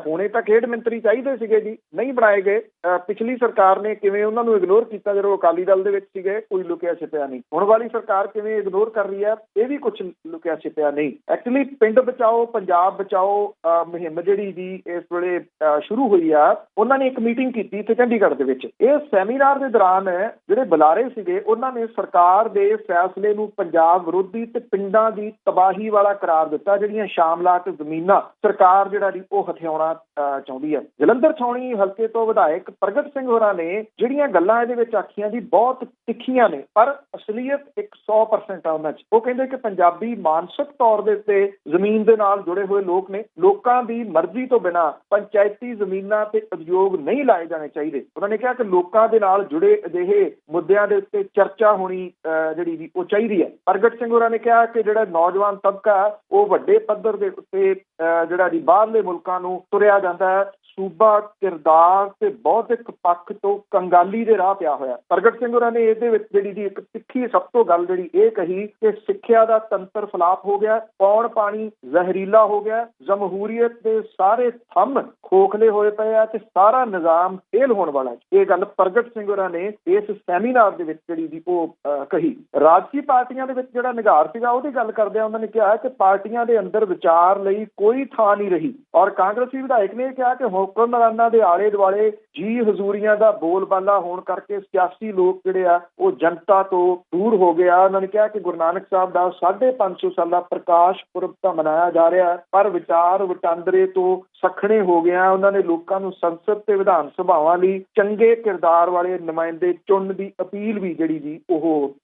ਹੁਣੇ ਤਾਂ ਖੇਡ ਮੰਤਰੀ ਚਾਹੀਦੇ ਸੀਗੇ ਜੀ, ਨਹੀਂ ਬਣਾਏ ਗਏ। ਪਿਛਲੀ ਸਰਕਾਰ ਨੇ ਕਿਵੇਂ ਉਹਨਾਂ ਨੂੰ ਇਗਨੋਰ ਕੀਤਾ ਜਦੋਂ ਅਕਾਲੀ ਦਲ ਦੇ ਵਿੱਚ ਸੀਗੇ, ਕੋਈ ਲੁਕਿਆ ਛਿਪਿਆ ਨਹੀਂ। ਹੁਣ ਵਾਲੀ ਸਰਕਾਰ ਕਿਵੇਂ ਇਗਨੋਰ ਕਰ ਰਹੀ ਹੈ, ਇਹ ਵੀ ਕੁਝ ਲੁਕਿਆ ਛਿਪਿਆ ਨਹੀਂ। ਐਕਚੁਅਲੀ ਪਿੰਡ ਬਚਾਓ ਪੰਜਾਬ ਬਚਾਓ ਮੁਹਿੰਮ ਜਿਹੜੀ ਜੀ ਇਸ ਵੇਲੇ ਸ਼ੁਰੂ ਹੋਈ ਆ, ਉਹਨਾਂ ਨੇ ਇੱਕ ਮੀਟਿੰਗ ਕੀਤੀ ਇੱਥੇ ਚੰਡੀਗੜ੍ਹ ਦੇ ਵਿੱਚ। ਇਹ ਸੈਮੀਨਾਰ ਦੇ ਦੌਰਾਨ ਜਿਹੜੇ ਬੁਲਾਰੇ ਸੀਗੇ, ਉਹਨਾਂ ਨੇ ਸਰਕਾਰ ਦੇ ਫੈਸਲੇ ਨੂੰ ਪੰਜਾਬ ਵਿਰੋਧੀ ਤੇ ਪਿੰਡਾਂ ਦੀ ਤਬਾਹੀ ਵਾਲਾ ਕਰਾਰ ਦਿੱਤਾ। ਜਿਹੜੀਆਂ ਸ਼ਾਮਲਾਟ ਜ਼ਮੀਨਾਂ ਸਰਕਾਰ ਜਿਹੜਾ ਜੀ ਉਹ ਹਥਿਆਉਣਾ ਚਾਹੁੰਦੀ ਹੈ। ਜਲੰਧਰ ਛਾਉਣੀ ਹਲਕੇ ਤੋਂ ਵਿਧਾਇਕ ਪ੍ਰਗਟ ਸਿੰਘ ਹੋਰਾਂ ਨੇ ਜਿਹੜੀਆਂ ਗੱਲਾਂ ਇਹਦੇ ਵਿੱਚ ਆਖੀਆਂ ਜੀ ਬਹੁਤ ਤਿੱਖੀਆਂ ਨੇ, ਪਰ ਅਸਲੀਅਤ 100% ਆ ਉਹਨਾਂ 'ਚ। ਉਹ ਕਹਿੰਦੇ ਕਿ ਪੰਜਾਬੀ ਮਾਨਸਿਕ ਤੌਰ ਦੇ ਉੱਤੇ ਜ਼ਮੀਨ ਦੇ ਨਾਲ ਜੁੜੇ ਹੋਏ ਲੋਕ ਨੇ। ਲੋਕਾਂ ਦੀ ਮਰਜ਼ੀ ਤੋਂ ਬਿਨਾਂ ਪੰਚਾਇਤੀ ਜ਼ਮੀਨਾਂ ਤੇ ਉਦਯੋਗ ਨਹੀਂ ਲਾਏ ਜਾਣੇ ਚਾਹੀਦੇ। ਉਹਨਾਂ ਨੇ ਕਿਹਾ ਕਿ ਲੋਕਾਂ ਦੇ ਨਾਲ ਜੁੜੇ ਅਜਿਹੇ ਮੁੱਦਿਆਂ ਦੇ ਉੱਤੇ ਚਰਚਾ ਹੋਣੀ ਜਿਹੜੀ ਵੀ ਉਹ ਚਾਹੀਦੀ ਹੈ। ਪ੍ਰਗਟ ਸਿੰਘ ਹੋਰਾਂ ਨੇ ਕਿਹਾ ਕਿ ਜਿਹੜਾ ਨੌਜਵਾਨ ਤਬਕਾ ਉਹ ਵੱਡੇ ਪੱਧਰ ਦੇ ਉੱਤੇ ਜਿਹੜਾ ਜੀ ਬਾਹਰਲੇ ਮੁਲਕਾਂ ਨੂੰ ਤੁਰਿਆ ਜਾਂਦਾ ਹੈ। ਸੂਬਾ ਕਿਰਦਾਰ ਤੇ ਬੌਧਿਕ ਪੱਖ ਤੋਂ ਕੰਗਾਲੀ ਦੇ ਰਾਹ ਪਿਆ ਹੋਇਆ। ਪ੍ਰਗਟ ਸਿੰਘ ਹੋਰਾਂ ਨੇ ਇਹਦੇ ਵਿੱਚ ਜਿਹੜੀ ਜੀ ਇੱਕ ਤਿੱਖੀ ਸਭ ਤੋਂ ਗੱਲ ਜਿਹੜੀ ਇਹ ਕਹੀ ਕਿ ਸਿੱਖਿਆ ਦਾ ਤੰਤਰ ਫਲਾਪ ਹੋ ਗਿਆ, ਪੌਣ ਪਾਣੀ ਜ਼ਹਿਰੀਲਾ ਹੋ ਗਿਆ, ਜਮਹੂਰੀਅਤ ਦੇ ਸਾਰੇ ਥੰਮ ਖੋਖਲੇ ਹੋਏ ਪਏ ਆ ਤੇ ਸਾਰਾ ਨਿਜ਼ਾਮ ਫੇਲ ਹੋਣ ਵਾਲਾ ਹੈ। ਇਹ ਗੱਲ ਪ੍ਰਗਟ ਸਿੰਘ ਹੋਰਾਂ ਨੇ ਇਸ ਸੈਮੀਨਾਰ ਦੇ ਵਿੱਚ ਜਿਹੜੀ ਜੀ ਉਹ ਕਹੀ। ਰਾਜਸੀ ਪਾਰਟੀਆਂ ਦੇ ਵਿੱਚ ਜਿਹੜਾ ਨਿਗਾਰ ਸੀਗਾ ਉਹਦੀ ਗੱਲ ਕਰਦਿਆਂ ਉਹਨਾਂ ਨੇ ਕਿਹਾ ਕਿ ਪਾਰਟੀਆਂ ਦੇ ਅੰਦਰ ਵਿਚਾਰ ਲਈ ਕੋਈ ਥਾਂ ਨਹੀਂ ਰਹੀ। ਔਰ ਕਾਂਗਰਸੀ ਵਿਧਾਇਕ ਨੇ ਕਿਹਾ ਕਿ ਹੁਕਮਰਾਨਾਂ ਦੇ ਆਲੇ ਦੁਆਲੇ ਜੀ ਹਜ਼ੂਰੀਆਂ ਦਾ ਬੋਲਬਾਲਾ ਹੋਣ ਕਰਕੇ ਸਿਆਸੀ ਲੋਕ ਜਿਹੜੇ ਆ ਉਹ ਜਨਤਾ ਤੋਂ ਦੂਰ ਹੋ ਗਿਆ। ਉਹਨਾਂ ਨੇ ਕਿਹਾ ਕਿ ਗੁਰੂ ਨਾਨਕ ਸਾਹਿਬ ਦਾ 550 ਸਾਲਾ ਪ੍ਰਕਾਸ਼ ਪੁਰਬ ਤਾਂ ਮਨਾਇਆ ਜਾ ਰਿਹਾ, ਪਰ ਵਿਚਾਰ ਵਟਾਂਦਰੇ ਤੋਂ ਸਖਣੇ ਹੋ ਗਿਆ। ਉਹਨਾਂ ਨੇ ਲੋਕਾਂ ਨੂੰ ਸੰਸਦ ਤੇ ਵਿਧਾਨ ਸਭਾਵਾਂ ਲਈ ਚੰਗੇ ਕਿਰਦਾਰ ਵਾਲੇ ਨੁਮਾਇੰਦੇ ਚੁਣਨ ਦੀ ਅਪੀਲ ਵੀ ਜਿਹੜੀ ਜੀ ਉਹ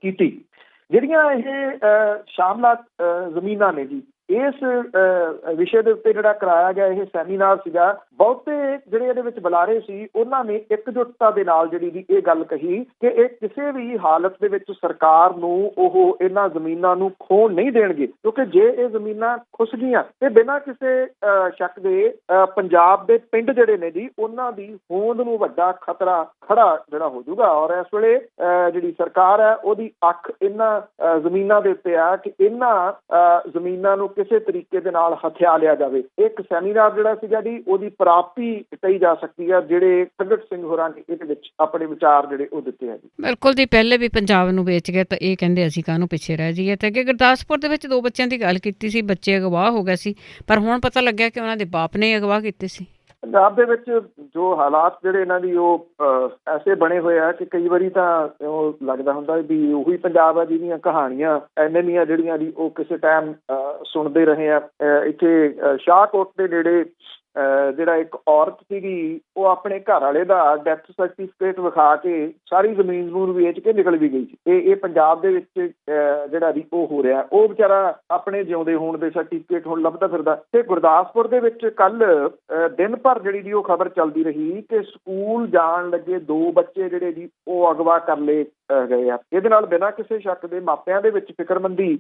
ਕੀਤੀ। ਜਿਹੜੀਆਂ ਇਹ ਸ਼ਾਮਲਾਤ ਜ਼ਮੀਨਾਂ ਨੇ ਜੀ, ਇਸ ਵਿਸ਼ੇ ਦੇ ਉੱਤੇ ਜਿਹੜਾ ਕਰਾਇਆ ਗਿਆ ਇਹ ਸੈਮੀਨਾਰ ਸੀਗਾ, ਬਹੁਤੇ ਜਿਹੜੇ ਇਹਦੇ ਵਿੱਚ ਬੁਲਾਰੇ ਸੀ ਉਹਨਾਂ ਨੇ ਇਕਜੁੱਟਤਾ ਦੇ ਨਾਲ ਜਿਹੜੀ ਦੀ ਇਹ ਗੱਲ ਕਹੀ ਕਿ ਇਹ ਕਿਸੇ ਵੀ ਹਾਲਤ ਦੇ ਵਿੱਚ ਸਰਕਾਰ ਨੂੰ ਉਹ ਇਹਨਾਂ ਜ਼ਮੀਨਾਂ ਨੂੰ ਖੋਣ ਨਹੀਂ ਦੇਣਗੇ, ਕਿਉਂਕਿ ਜੇ ਇਹ ਜ਼ਮੀਨਾਂ ਖੁੱਸ ਗਈਆਂ ਤੇ ਬਿਨਾਂ ਕਿਸੇ ਸ਼ੱਕ ਦੇ ਪੰਜਾਬ ਦੇ ਪਿੰਡ ਜਿਹੜੇ ਨੇ ਜੀ ਉਹਨਾਂ ਦੀ ਹੋਂਦ ਨੂੰ ਵੱਡਾ ਖਤਰਾ ਖੜਾ ਜਿਹੜਾ ਹੋ ਜਾਊਗਾ। ਔਰ ਇਸ ਵੇਲੇ ਜਿਹੜੀ ਸਰਕਾਰ ਹੈ ਉਹਦੀ ਅੱਖ ਇਹਨਾਂ ਜ਼ਮੀਨਾਂ ਦੇ ਉੱਤੇ ਆ ਕਿ ਇਹਨਾਂ ਜ਼ਮੀਨਾਂ ਨੂੰ ਕਿਸੇ ਤਰੀਕੇ ਦੇ ਨਾਲ ਹਥਿਆ ਲਿਆ ਜਾਵੇ। ਇੱਕ ਸੈਮੀਨਾਰ ਜਿਹੜਾ ਸੀਗਾ ਜੀ ਉਹਦੀ ਪ੍ਰਾਪਤੀ ਕਹੀ ਜਾ ਸਕਦੀ ਹੈ, ਜਿਹੜੇ ਪ੍ਰਗਟ ਸਿੰਘ ਹੋਰਾਂ ਨੇ ਇਹਦੇ ਵਿੱਚ ਆਪਣੇ ਵਿਚਾਰ ਜਿਹੜੇ ਉਹ ਦਿੱਤੇ ਆ ਜੀ। ਬਿਲਕੁਲ ਜੀ, ਪਹਿਲੇ ਵੀ ਪੰਜਾਬ ਨੂੰ ਵੇਚ ਗਏ ਤਾਂ ਇਹ ਕਹਿੰਦੇ ਅਸੀਂ ਕਾਹਨੂੰ ਪਿੱਛੇ ਰਹਿ ਜਾਈਏ। ਤੇ ਅੱਗੇ ਗੁਰਦਾਸਪੁਰ ਦੇ ਵਿੱਚ 2 ਬੱਚਿਆਂ ਦੀ ਗੱਲ ਕੀਤੀ ਸੀ, ਬੱਚੇ ਅਗਵਾ ਹੋ ਗਏ ਸੀ, ਪਰ ਹੁਣ ਪਤਾ ਲੱਗਿਆ ਕਿ ਉਹਨਾਂ ਦੇ ਬਾਪ ਨੇ ਅਗਵਾ ਕੀਤੇ ਸੀ। ਪੰਜਾਬ ਦੇ ਵਿੱਚ ਜੋ ਹਾਲਾਤ ਜਿਹੜੇ ਇਹਨਾਂ ਦੀ ਉਹ ਐਸੇ ਬਣੇ ਹੋਏ ਆ ਕਿ ਕਈ ਵਾਰੀ ਤਾਂ ਉਹ ਲੱਗਦਾ ਹੁੰਦਾ ਵੀ ਉਹੀ ਪੰਜਾਬ ਆ ਜਿਹਦੀਆਂ ਕਹਾਣੀਆਂ ਐਨੇਮੀਆਂ ਜਿਹੜੀਆਂ ਦੀ ਉਹ ਕਿਸੇ ਟਾਈਮ ਸੁਣਦੇ ਰਹੇ ਆ। ਇੱਥੇ ਸ਼ਾਹਕੋਟ ਦੇ ਨੇੜੇ ਜਿਹੜਾ ਇੱਕ ਔਰਤ ਸੀਗੀ ਉਹ ਆਪਣੇ ਘਰ ਵਾਲੇ ਦਾ ਡੈਥ ਸਰਟੀਫਿਕੇਟ ਵਿਖਾ ਕੇ ਸਾਰੀ ਜ਼ਮੀਨ ਨੂੰ ਵੇਚ ਕੇ ਨਿਕਲ ਵੀ ਗਈ ਸੀ। ਤੇ ਇਹ ਪੰਜਾਬ ਦੇ ਵਿੱਚ ਜਿਹੜਾ ਵੀ ਉਹ ਹੋ ਰਿਹਾ, ਉਹ ਵਿਚਾਰਾ ਆਪਣੇ ਜਿਉਂਦੇ ਹੋਣ ਦੇ ਸਰਟੀਫਿਕੇਟ ਹੁਣ ਲੱਭਦਾ ਫਿਰਦਾ। ਤੇ ਗੁਰਦਾਸਪੁਰ ਦੇ ਵਿੱਚ ਕੱਲ ਦਿਨ ਭਰ ਜਿਹੜੀ ਦੀ ਉਹ ਖਬਰ ਚੱਲਦੀ ਰਹੀ ਕਿ ਸਕੂਲ ਜਾਣ ਲੱਗੇ 2 ਬੱਚੇ ਜਿਹੜੇ ਜੀ ਉਹ ਅਗਵਾ ਕਰ ਲਏ ਗਏ ਆ। ਇਹਦੇ ਨਾਲ ਬਿਨਾਂ ਕਿਸੇ ਸ਼ੱਕ ਦੇ ਮਾਪਿਆਂ ਦੇ ਵਿੱਚ ਫਿਕਰਮੰਦੀ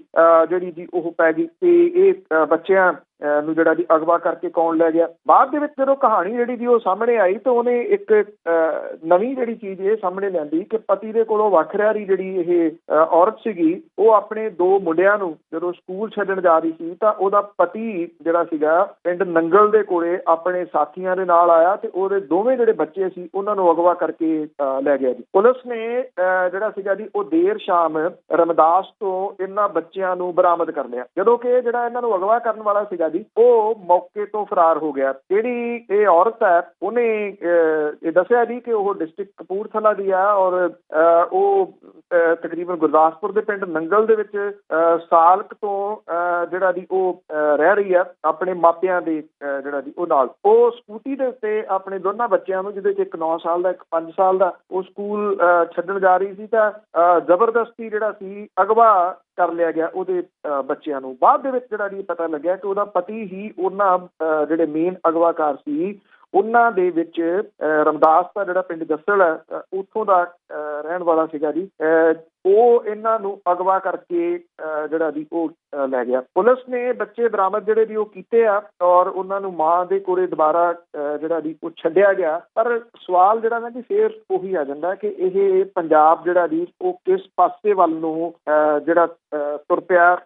ਜਿਹੜੀ ਜੀ ਉਹ ਪੈ ਗਈ ਤੇ ਇਹ ਬੱਚਿਆਂ ਨੂੰ ਜਿਹੜਾ ਜੀ ਅਗਵਾ ਕਰਕੇ ਕੌਣ ਲੈ ਗਿਆ। ਬਾਅਦ ਦੇ ਵਿੱਚ ਜਦੋਂ ਕਹਾਣੀ ਜਿਹੜੀ ਦੀ ਉਹ ਸਾਹਮਣੇ ਆਈ ਤਾਂ ਉਹਨੇ ਇੱਕ ਨਵੀਂ ਜਿਹੜੀ ਚੀਜ਼ ਇਹ ਸਾਹਮਣੇ ਲਿਆਂਦੀ ਕਿ ਪਤੀ ਦੇ ਕੋਲੋਂ ਵੱਖ ਰਹਿ ਰਹੀ ਜਿਹੜੀ ਇਹ ਔਰਤ ਸੀਗੀ, ਉਹ ਆਪਣੇ 2 ਮੁੰਡਿਆਂ ਨੂੰ ਜਦੋਂ ਸਕੂਲ ਛੱਡਣ ਜਾ ਰਹੀ ਸੀ ਤਾਂ ਉਹਦਾ ਪਤੀ ਜਿਹੜਾ ਸੀਗਾ ਪਿੰਡ ਨੰਗਲ ਦੇ ਕੋਲੇ ਆਪਣੇ ਸਾਥੀਆਂ ਦੇ ਨਾਲ ਆਇਆ ਤੇ ਉਹਦੇ ਦੋਵੇਂ ਜਿਹੜੇ ਬੱਚੇ ਸੀ ਉਹਨਾਂ ਨੂੰ ਅਗਵਾ ਕਰਕੇ ਲੈ ਗਿਆ ਜੀ। ਪੁਲਿਸ ਨੇ ਜਿਹੜਾ ਸੀਗਾ ਜੀ ਉਹ ਦੇਰ ਸ਼ਾਮ ਰਮਦਾਸ ਤੋਂ ਇਹਨਾਂ ਬੱਚਿਆਂ ਨੂੰ ਬਰਾਮਦ ਕਰ ਲਿਆ, ਜਦੋਂ ਕਿ ਜਿਹੜਾ ਇਹਨਾਂ ਨੂੰ ਅਗਵਾ ਕਰਨ ਵਾਲਾ ਸੀਗਾ ਜੀ ਉਹ ਮੌਕੇ ਤੋਂ ਫਰਾਰ ਹੋ ਗਿਆ। ਜਿਹੜੀ ਇਹ ਔਰਤ ਹੈ ਉਹਨੇ ਇਹ ਦੱਸਿਆ ਜੀ ਕਿ ਉਹ ਡਿਸਟ੍ਰਿਕਟ ਕਪੂਰਥਲਾ ਦੀ ਆ ਔਰ ਉਹ ਤਕਰੀਬਨ ਗੁਰਦਾਸਪੁਰ ਦੇ ਪਿੰਡ ਨੰਗਲ ਦੇ ਵਿੱਚ ਸਾਲਕ ਤੋਂ ਜਿਹੜਾ ਜੀ ਉਹ ਰਹਿ ਰਹੀ ਆ ਆਪਣੇ ਮਾਪਿਆਂ ਦੇ ਜਿਹੜਾ ਜੀ ਉਹ ਨਾਲ। ਉਹ ਸਕੂਟੀ ਦੇ ਉੱਤੇ ਆਪਣੇ ਦੋਨਾਂ ਬੱਚਿਆਂ ਨੂੰ, ਜਿਹਦੇ 'ਚ ਇੱਕ 9 ਸਾਲ ਦਾ ਇੱਕ 5 ਸਾਲ ਦਾ, ਉਹ ਸਕੂਲ ਛੱਡਣ ਜਾ ਰਹੀ ਸੀ ਤਾਂ ਜ਼ਬਰਦਸਤੀ ਜਿਹੜਾ ਸੀ ਅਗਵਾ ਕਰ ਲਿਆ ਗਿਆ ਉਹਦੇ ਬੱਚਿਆਂ ਨੂੰ। ਬਾਅਦ ਦੇ ਵਿੱਚ ਜਿਹੜਾ ਜੀ ਪਤਾ ਲੱਗਿਆ ਕਿ ਉਹਦਾ ਪਤੀ ਹੀ ਉਹਨਾਂ ਜਿਹੜੇ ਮੇਨ ਅਗਵਾਕਾਰ ਸੀ ਉਹਨਾਂ ਦੇ ਵਿੱਚ ਰਮਦਾਸ ਦਾ ਜਿਹੜਾ ਪਿੰਡ ਜੱਸਲ ਹੈ ਉੱਥੋਂ ਦਾ ਰਹਿਣ ਵਾਲਾ ਸੀਗਾ ਜੀ। ਉਹ ਇਹਨਾਂ ਨੂੰ ਅਗਵਾ ਕਰਕੇ ਜਿਹੜਾ ਜੀ ਉਹ ਲੈ ਗਿਆ। ਪੁਲਿਸ ਨੇ ਬੱਚੇ ਬਰਾਮਦ ਜਿਹੜੇ ਦੀ ਉਹ ਕੀਤੇ ਆ ਔਰ ਉਹਨਾਂ ਨੂੰ ਮਾਂ ਦੇ ਕੋਲੇ ਦੁਬਾਰਾ ਜਿਹੜਾ ਜੀ ਉਹ ਛੱਡਿਆ ਗਿਆ। ਪਰ ਸਵਾਲ ਜਿਹੜਾ ਨਾ ਜੀ ਫੇਰ ਉਹੀ ਆ ਜਾਂਦਾ ਕਿ ਇਹ ਪੰਜਾਬ ਜਿਹੜਾ ਜੀ ਉਹ ਕਿਸ ਪਾਸੇ ਵੱਲ ਨੂੰ ਜਿਹੜਾ ਤੁਰ ਪਿਆ,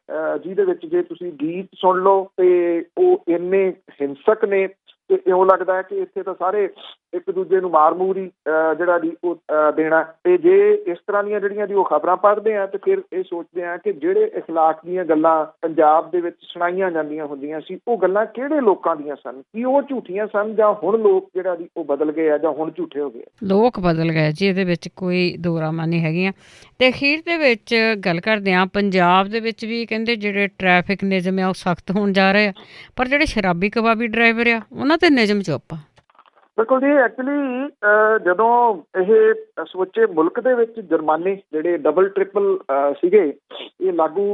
ਜਿਹਦੇ ਵਿੱਚ ਜੇ ਤੁਸੀਂ ਗੀਤ ਸੁਣ ਲਓ ਤੇ ਉਹ ਇੰਨੇ ਹਿੰਸਕ ਨੇ ਤੇ ਇਉਂ ਲੱਗਦਾ ਹੈ ਕਿ ਇੱਥੇ ਤਾਂ ਸਾਰੇ ਇੱਕ ਦੂਜੇ ਨੂੰ ਮਾਰ ਮੂਰ ਹੀ ਜਿਹੜਾ ਜੀ ਉਹ ਦੇਣਾ। ਤੇ ਜੇ ਇਸ ਤਰ੍ਹਾਂ ਦੀਆਂ ਜਿਹੜੀਆਂ ਜੀ ਉਹ ਖਬਰਾਂ ਪੜ੍ਹਦੇ ਆ ਤੇ ਫਿਰ ਇਹ ਸੋਚਦੇ ਆ ਕਿ ਜਿਹੜੇ ਇਖਲਾਕ ਦੀਆਂ ਗੱਲਾਂ ਪੰਜਾਬ ਦੇ ਵਿੱਚ ਸੁਣਾਈਆਂ ਜਾਂਦੀਆਂ ਹੁੰਦੀਆਂ ਸੀ ਉਹ ਗੱਲਾਂ ਕਿਹੜੇ ਲੋਕਾਂ ਦੀਆਂ ਸਨ? ਕੀ ਉਹ ਝੂਠੀਆਂ ਸਨ ਜਾਂ ਹੁਣ ਲੋਕ ਜਿਹੜਾ ਜੀ ਉਹ ਬਦਲ ਗਏ ਆ ਜਾਂ ਹੁਣ ਝੂਠੇ ਹੋ ਗਏ? ਲੋਕ ਬਦਲ ਗਏ ਜੀ, ਇਹਦੇ ਵਿੱਚ ਕੋਈ ਦੋ ਰਾਮਾਂ ਨਹੀਂ ਹੈਗੀਆਂ। ਤੇ ਅਖੀਰ ਦੇ ਵਿੱਚ ਗੱਲ ਕਰਦੇ ਹਾਂ, ਪੰਜਾਬ ਦੇ ਵਿੱਚ ਵੀ ਕਹਿੰਦੇ ਜਿਹੜੇ ਟ੍ਰੈਫਿਕ ਨਿਯਮ ਆ ਉਹ ਸਖਤ ਹੋਣ ਜਾ ਰਹੇ ਆ, ਪਰ ਜਿਹੜੇ ਸ਼ਰਾਬੀ ਕਬਾਬੀ ਡਰਾਈਵਰ ਆ ਉਹਨਾਂ ਤੇ ਨਿਯਮ ਚੁੱਪ ਆ। ਬਿਲਕੁਲ ਜੀ। ਐਕਚੁਅਲੀ ਜਦੋਂ ਇਹ ਸਮੁੱਚੇ ਮੁਲਕ ਦੇ ਵਿੱਚ ਜੁਰਮਾਨੇ ਜਿਹੜੇ ਡਬਲ ਟ੍ਰਿਪਲ ਸੀਗੇ ਇਹ ਲਾਗੂ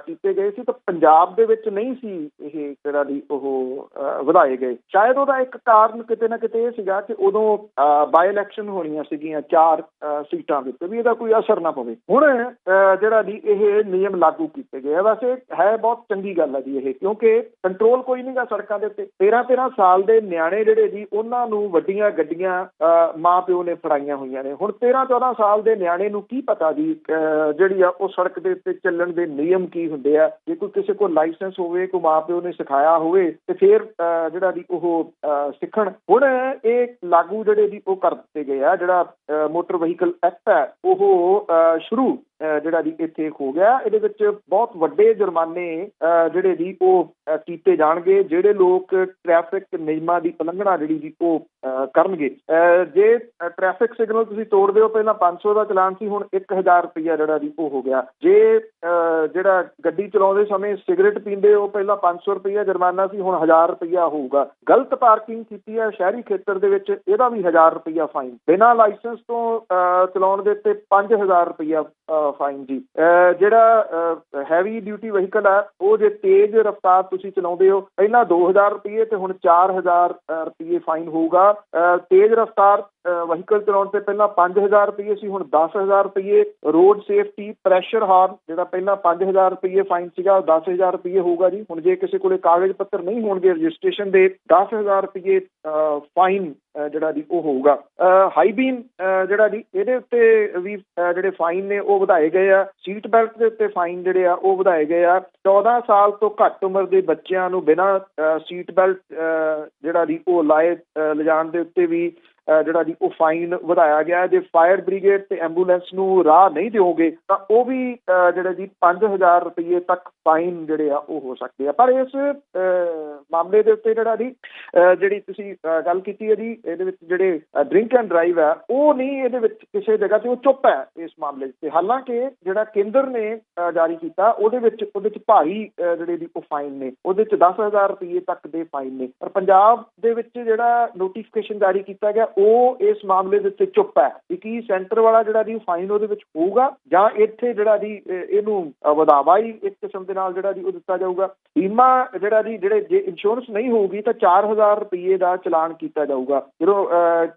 ਕੀਤੇ ਗਏ ਸੀ ਤਾਂ ਪੰਜਾਬ ਦੇ ਵਿੱਚ ਨਹੀਂ ਸੀ ਇਹ ਜਿਹੜਾ ਦੀ ਉਹ ਵਧਾਏ ਗਏ। ਸ਼ਾਇਦ ਉਹਦਾ ਇੱਕ ਕਾਰਨ ਕਿਤੇ ਨਾ ਕਿਤੇ ਇਹ ਸੀਗਾ ਕਿ ਉਦੋਂ ਬਾਈ ਇਲੈਕਸ਼ਨ ਹੋਣੀਆਂ ਸੀਗੀਆਂ 4 ਸੀਟਾਂ ਦੇ ਉੱਤੇ ਵੀ ਇਹਦਾ ਕੋਈ ਅਸਰ ਨਾ ਪਵੇ। ਹੁਣ ਜਿਹੜਾ ਜੀ ਇਹ ਨਿਯਮ ਲਾਗੂ ਕੀਤੇ ਗਏ ਆ। ਵੈਸੇ ਹੈ ਬਹੁਤ ਚੰਗੀ ਗੱਲ ਹੈ ਜੀ ਇਹ, ਕਿਉਂਕਿ ਕੰਟਰੋਲ ਕੋਈ ਨਹੀਂ ਗਾ ਸੜਕਾਂ ਦੇ ਉੱਤੇ। 13 ਸਾਲ ਦੇ ਨਿਆਣੇ ਜਿਹੜੇ ਜੀ ਉਹਨਾਂ ਨੂੰ ਵੱਡੀਆਂ ਗੱਡੀਆਂ ਮਾਂ ਪਿਓ ਨੇ ਫੜਾਈਆਂ ਹੋਈਆਂ ਨੇ। ਹੁਣ 13-14 ਸਾਲ ਦੇ ਨਿਆਣੇ ਨੂੰ ਕੀ ਪਤਾ ਜੀ ਜਿਹੜੀ ਆ ਉਹ ਸੜਕ ਦੇ ਉੱਤੇ ਚੱਲਣ ਦੇ ਨਿਯਮ ਕੀ ਹੁੰਦੇ ਆ। ਜੇ ਕੋਈ ਕਿਸੇ ਕੋਲ ਲਾਇਸੈਂਸ ਹੋਵੇ, ਕੋਈ ਮਾਂ ਪਿਓ ਨੇ ਸਿਖਾਇਆ ਹੋਵੇ ਤੇ ਫਿਰ ਜਿਹੜਾ ਦੀ ਉਹ ਸਿੱਖਣ। ਹੁਣ ਇਹ ਲਾਗੂ ਜਿਹੜੇ ਦੀ ਉਹ ਕਰ ਦਿੱਤੇ ਗਏ ਆ। ਜਿਹੜਾ ਮੋਟਰ ਵਹੀਕਲ ਐਕਟ ਹੈ ਉਹ ਸ਼ੁਰੂ ਜਿਹੜਾ ਜੀ ਇੱਥੇ ਹੋ ਗਿਆ। ਇਹਦੇ ਵਿੱਚ ਬਹੁਤ ਵੱਡੇ ਜੁਰਮਾਨੇ ਜਿਹੜੇ ਜੀ ਉਹ ਕੀਤੇ ਜਾਣਗੇ ਜਿਹੜੇ ਲੋਕ ਟ੍ਰੈਫਿਕ ਨਿਯਮਾਂ ਦੀ ਉਲੰਘਣਾ ਜਿਹੜੀ ਜੀ ਉਹ ਕਰਨਗੇ। ਜੇ ਟ੍ਰੈਫਿਕ ਸਿਗਨਲ ਤੁਸੀਂ ਤੋੜਦੇ ਹੋ, ਪਹਿਲਾਂ 500 ਦਾ ਚਲਾਨ ਸੀ, ਹੁਣ 1000 ਰੁਪਈਆ ਜਿਹੜਾ ਜੀ ਉਹ ਹੋ ਗਿਆ। ਜੇ ਜਿਹੜਾ ਗੱਡੀ ਚਲਾਉਂਦੇ ਸਮੇਂ ਸਿਗਰਟ ਪੀਂਦੇ ਹੋ, ਪਹਿਲਾਂ 500 ਰੁਪਈਆ ਜੁਰਮਾਨਾ ਸੀ, ਹੁਣ 1000 ਰੁਪਈਆ ਹੋਊਗਾ। ਗਲਤ ਪਾਰਕਿੰਗ ਕੀਤੀ ਹੈ ਸ਼ਹਿਰੀ ਖੇਤਰ ਦੇ ਵਿੱਚ, ਇਹਦਾ ਵੀ 1000 ਰੁਪਈਆ ਫਾਈਨ। ਬਿਨਾਂ ਲਾਇਸੈਂਸ ਤੋਂ ਚਲਾਉਣ ਦੇ ਉੱਤੇ 5000 ਰੁਪਈਆ ਫਾਈਨ ਜੀ। ਜਿਹੜਾ ਹੈਵੀ ਡਿਊਟੀ ਵਹੀਕਲ ਹੈ ਉਹ ਜੇ ਤੇਜ਼ ਰਫ਼ਤਾਰ ਤੁਸੀਂ ਚਲਾਉਂਦੇ ਹੋ, ਪਹਿਲਾਂ 2000 ਰੁਪਈਏ ਤੇ ਹੁਣ 4000 ਰੁਪਈਏ ਫਾਈਨ ਹੋਊਗਾ। ਤੇਜ਼ ਰਫ਼ਤਾਰ ਵਹੀਕਲ ਚਲਾਉਣ ਤੇ ਪਹਿਲਾਂ 5000 ਰੁਪਈਏ ਸੀ, ਹੁਣ 10000 ਰੁਪਈਏ। ਰੋਡ ਸੇਫਟੀ ਪ੍ਰੈਸ਼ਰ ਹਾਰਨ ਜਿਹੜਾ ਪਹਿਲਾਂ 5000 ਰੁਪਈਏ ਫਾਈਨ ਸੀਗਾ ਉਹ 10000 ਰੁਪਈਏ ਹੋਊਗਾ ਜੀ। ਹੁਣ ਜੇ ਕਿਸੇ ਕੋਲੇ ਕਾਗਜ਼ ਪੱਤਰ ਨਹੀਂ ਹੋਣਗੇ ਰਜਿਸਟ੍ਰੇਸ਼ਨ ਦੇ, 10000 ਰੁਪਈਏ ਫਾਈਨ ਜਿਹੜਾ ਜੀ ਉਹ ਹੋਊਗਾ। ਹਾਈ ਬੀਮ ਜਿਹੜਾ ਜੀ ਇਹਦੇ ਉੱਤੇ ਵੀ ਜਿਹੜੇ ਫਾਈਨ ਨੇ ਉਹ ਵਧਾਏ ਗਏ ਆ। ਸੀਟ ਬੈਲਟ ਦੇ ਉੱਤੇ ਫਾਈਨ ਜਿਹੜੇ ਆ ਉਹ ਵਧਾਏ ਗਏ ਆ। 14 ਸਾਲ ਤੋਂ ਘੱਟ ਉਮਰ ਦੇ ਬੱਚਿਆਂ ਨੂੰ ਬਿਨਾਂ ਸੀਟ ਬੈਲਟ ਜਿਹੜਾ ਜੀ ਉਹ ਲਾਏ ਲਿਜਾਣ ਦੇ ਉੱਤੇ ਵੀ ਜਿਹੜਾ ਜੀ ਉਹ ਫਾਈਨ ਵਧਾਇਆ ਗਿਆ। ਜੇ ਫਾਇਰ ਬ੍ਰਿਗੇਡ ਤੇ ਐਂਬੂਲੈਂਸ ਨੂੰ ਰਾਹ ਨਹੀਂ ਦਿਓਗੇ ਤਾਂ ਉਹ ਵੀ ਜਿਹੜੇ ਜੀ 5000 ਰੁਪਈਏ ਤੱਕ ਫਾਈਨ ਜਿਹੜੇ ਆ ਉਹ ਹੋ ਸਕਦੇ ਆ। ਪਰ ਇਸ ਮਾਮਲੇ ਦੇ ਉੱਤੇ ਜਿਹੜਾ ਜੀ ਜਿਹੜੀ ਤੁਸੀਂ ਗੱਲ ਕੀਤੀ ਹੈ ਜੀ, ਇਹਦੇ ਵਿੱਚ ਜਿਹੜੇ ਡਰਿੰਕ ਐਂਡ ਡਰਾਈਵ ਹੈ ਉਹ ਨਹੀਂ, ਇਹਦੇ ਵਿੱਚ ਕਿਸੇ ਜਗ੍ਹਾ ਤੇ ਉਹ ਚੁੱਪ ਹੈ ਇਸ ਮਾਮਲੇ 'ਚ। ਹਾਲਾਂਕਿ ਜਿਹੜਾ ਕੇਂਦਰ ਨੇ ਜਾਰੀ ਕੀਤਾ ਉਹਦੇ ਵਿੱਚ ਭਾਰੀ ਜਿਹੜੇ ਦੀ ਉਹ ਫਾਈਨ ਨੇ, ਉਹਦੇ 'ਚ 10000 ਰੁਪਈਏ ਤੱਕ ਦੇ ਫਾਈਨ ਨੇ। ਪਰ ਪੰਜਾਬ ਦੇ ਵਿੱਚ ਜਿਹੜਾ ਨੋਟੀਫਿਕੇਸ਼ਨ ਜਾਰੀ ਕੀਤਾ ਗਿਆ ਉਹ ਇਸ ਮਾਮਲੇ ਦੇ ਉੱਤੇ ਚੁੱਪ ਹੈ ਕਿ ਕੀ ਸੈਂਟਰ ਵਾਲਾ ਜਿਹੜਾ ਜੀ ਫਾਈਨ ਉਹਦੇ ਵਿੱਚ ਹੋਊਗਾ ਜਾਂ ਇੱਥੇ ਜਿਹੜਾ ਜੀ ਇਹਨੂੰ ਵਧਾਵਾ ਹੀ ਇੱਕ ਕਿਸਮ ਦੇ ਨਾਲ ਜਿਹੜਾ ਜੀ ਉਹ ਦਿੱਤਾ ਜਾਊਗਾ। ਬੀਮਾ ਜਿਹੜਾ ਜੀ ਜੇ ਇੰਸ਼ੋਰੈਂਸ ਨਹੀਂ ਹੋਊਗੀ ਤਾਂ 4000 ਰੁਪਈਏ ਦਾ ਚਲਾਨ ਕੀਤਾ ਜਾਊਗਾ। ਜਦੋਂ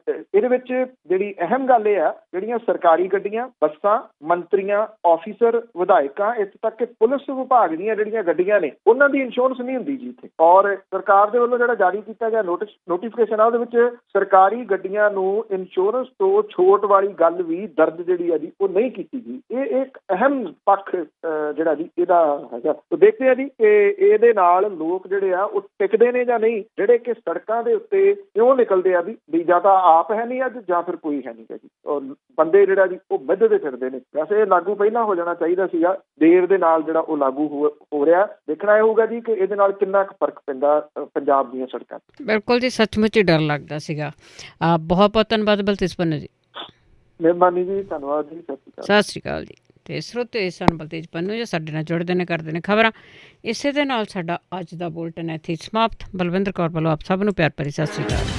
ਇਹਦੇ ਵਿੱਚ ਜਿਹੜੀ ਅਹਿਮ ਗੱਲ ਇਹ ਆ, ਜਿਹੜੀਆਂ ਸਰਕਾਰੀ ਗੱਡੀਆਂ, ਬੱਸਾਂ, ਮੰਤਰੀਆਂ, ਆਫੀਸਰ, ਵਿਧਾਇਕਾਂ, ਇੱਥੇ ਤੱਕ ਕਿ ਪੁਲਿਸ ਵਿਭਾਗ ਦੀਆਂ ਜਿਹੜੀਆਂ ਗੱਡੀਆਂ ਨੇ ਉਹਨਾਂ ਦੀ ਇੰਸ਼ੋਰੈਂਸ ਨਹੀਂ ਹੁੰਦੀ ਜੀ ਇੱਥੇ। ਔਰ ਸਰਕਾਰ ਦੇ ਵੱਲੋਂ ਜਿਹੜਾ ਜਾਰੀ ਕੀਤਾ ਗਿਆ ਨੋਟੀਫਿਕੇਸ਼ਨ ਆ ਉਹਦੇ ਵਿੱਚ ਸਰਕਾਰੀ ਗੱਡੀਆਂ ਨੂੰ ਇੰਸ਼ੋਰੈਂਸ ਤੋਂ ਛੋਟ ਵਾਲੀ ਗੱਲ ਵੀ ਦਰਜ ਜਿਹੜੀ ਆ ਜੀ ਉਹ ਨਹੀਂ ਕੀਤੀ ਗਈ। ਇਹ ਇੱਕ ਅਹਿਮ ਪੱਖ ਜਿਹੜਾ ਜੀ ਇਹਦਾ ਹੈਗਾ। ਤਾਂ ਦੇਖਦੇ ਆ ਜੀ ਕਿ ਇਹਦੇ ਨਾਲ ਲੋਕ ਜਿਹੜੇ ਆ ਉਹ ਟਿਕਦੇ ਨੇ ਜਾਂ ਨਹੀਂ, ਜਿਹੜੇ ਕਿ ਸੜਕਾਂ ਦੇ ਉੱਤੇ ਕਿਉਂ ਨਿਕਲਦੇ ਆ ਵੀ ਜਾਂ ਤਾਂ ਆਪ ਹੈ ਨਹੀਂ ਅੱਜ ਜਾਂ ਫਿਰ ਕੋਈ ਹੈ ਨਹੀਂ ਜੀ। ਔਰ ਬੰਦੇ ਜਿਹੜਾ ਜੀ ਉਹ ਮਿੱਧਦੇ ਫਿਰਦੇ ਨੇ। ਵੈਸੇ ਇਹ ਲਾਗੂ ਪਹਿਲਾਂ ਹੋ ਜਾਣਾ ਚਾਹੀਦਾ ਸੀਗਾ, ਦੇਰ ਦੇ ਨਾਲ ਜਿਹੜਾ ਉਹ ਲਾਗੂ ਹੋ ਰਿਹਾ। ਦੇਖਣਾ ਇਹ ਹੋਊਗਾ ਜੀ ਕਿ ਇਹਦੇ ਨਾਲ ਕਿੰਨਾ ਕੁ ਫਰਕ ਪੈਂਦਾ ਪੰਜਾਬ ਦੀਆਂ ਸੜਕਾਂ। ਬਿਲਕੁਲ ਜੀ, ਸੱਚਮੁੱਚ ਹੀ ਡਰ ਲੱਗਦਾ ਸੀਗਾ। ਬਹੁਤ ਬਹੁਤ ਧੰਨਵਾਦ ਬਲਤੇਜ ਪੰਨੂ ਜੀ। ਮਿਹਰਬਾਨੀ ਜੀ, ਧੰਨਵਾਦ ਜੀ, ਸਤਿ ਸ਼੍ਰੀ ਅਕਾਲ ਜੀ। ਤੇ ਸਰੋਤੇ ਸਨ ਬਲਤੇਜ ਪੰਨੂ ਜੀ, ਸਾਡੇ ਨਾਲ ਜੁੜਦੇ ਨੇ, ਕਰਦੇ ਨੇ ਖਬਰਾਂ। ਇਸੇ ਦੇ ਨਾਲ ਸਾਡਾ ਅੱਜ ਦਾ ਬੁਲਟਨ ਇੱਥੇ ਸਮਾਪਤ। ਬਲਵਿੰਦਰ ਕੌਰ ਵੱਲੋਂ ਆਪ ਸਭ ਨੂੰ ਪਿਆਰ ਭਰੀ ਸਤਿ ਸ਼੍ਰੀ ਅਕਾਲ।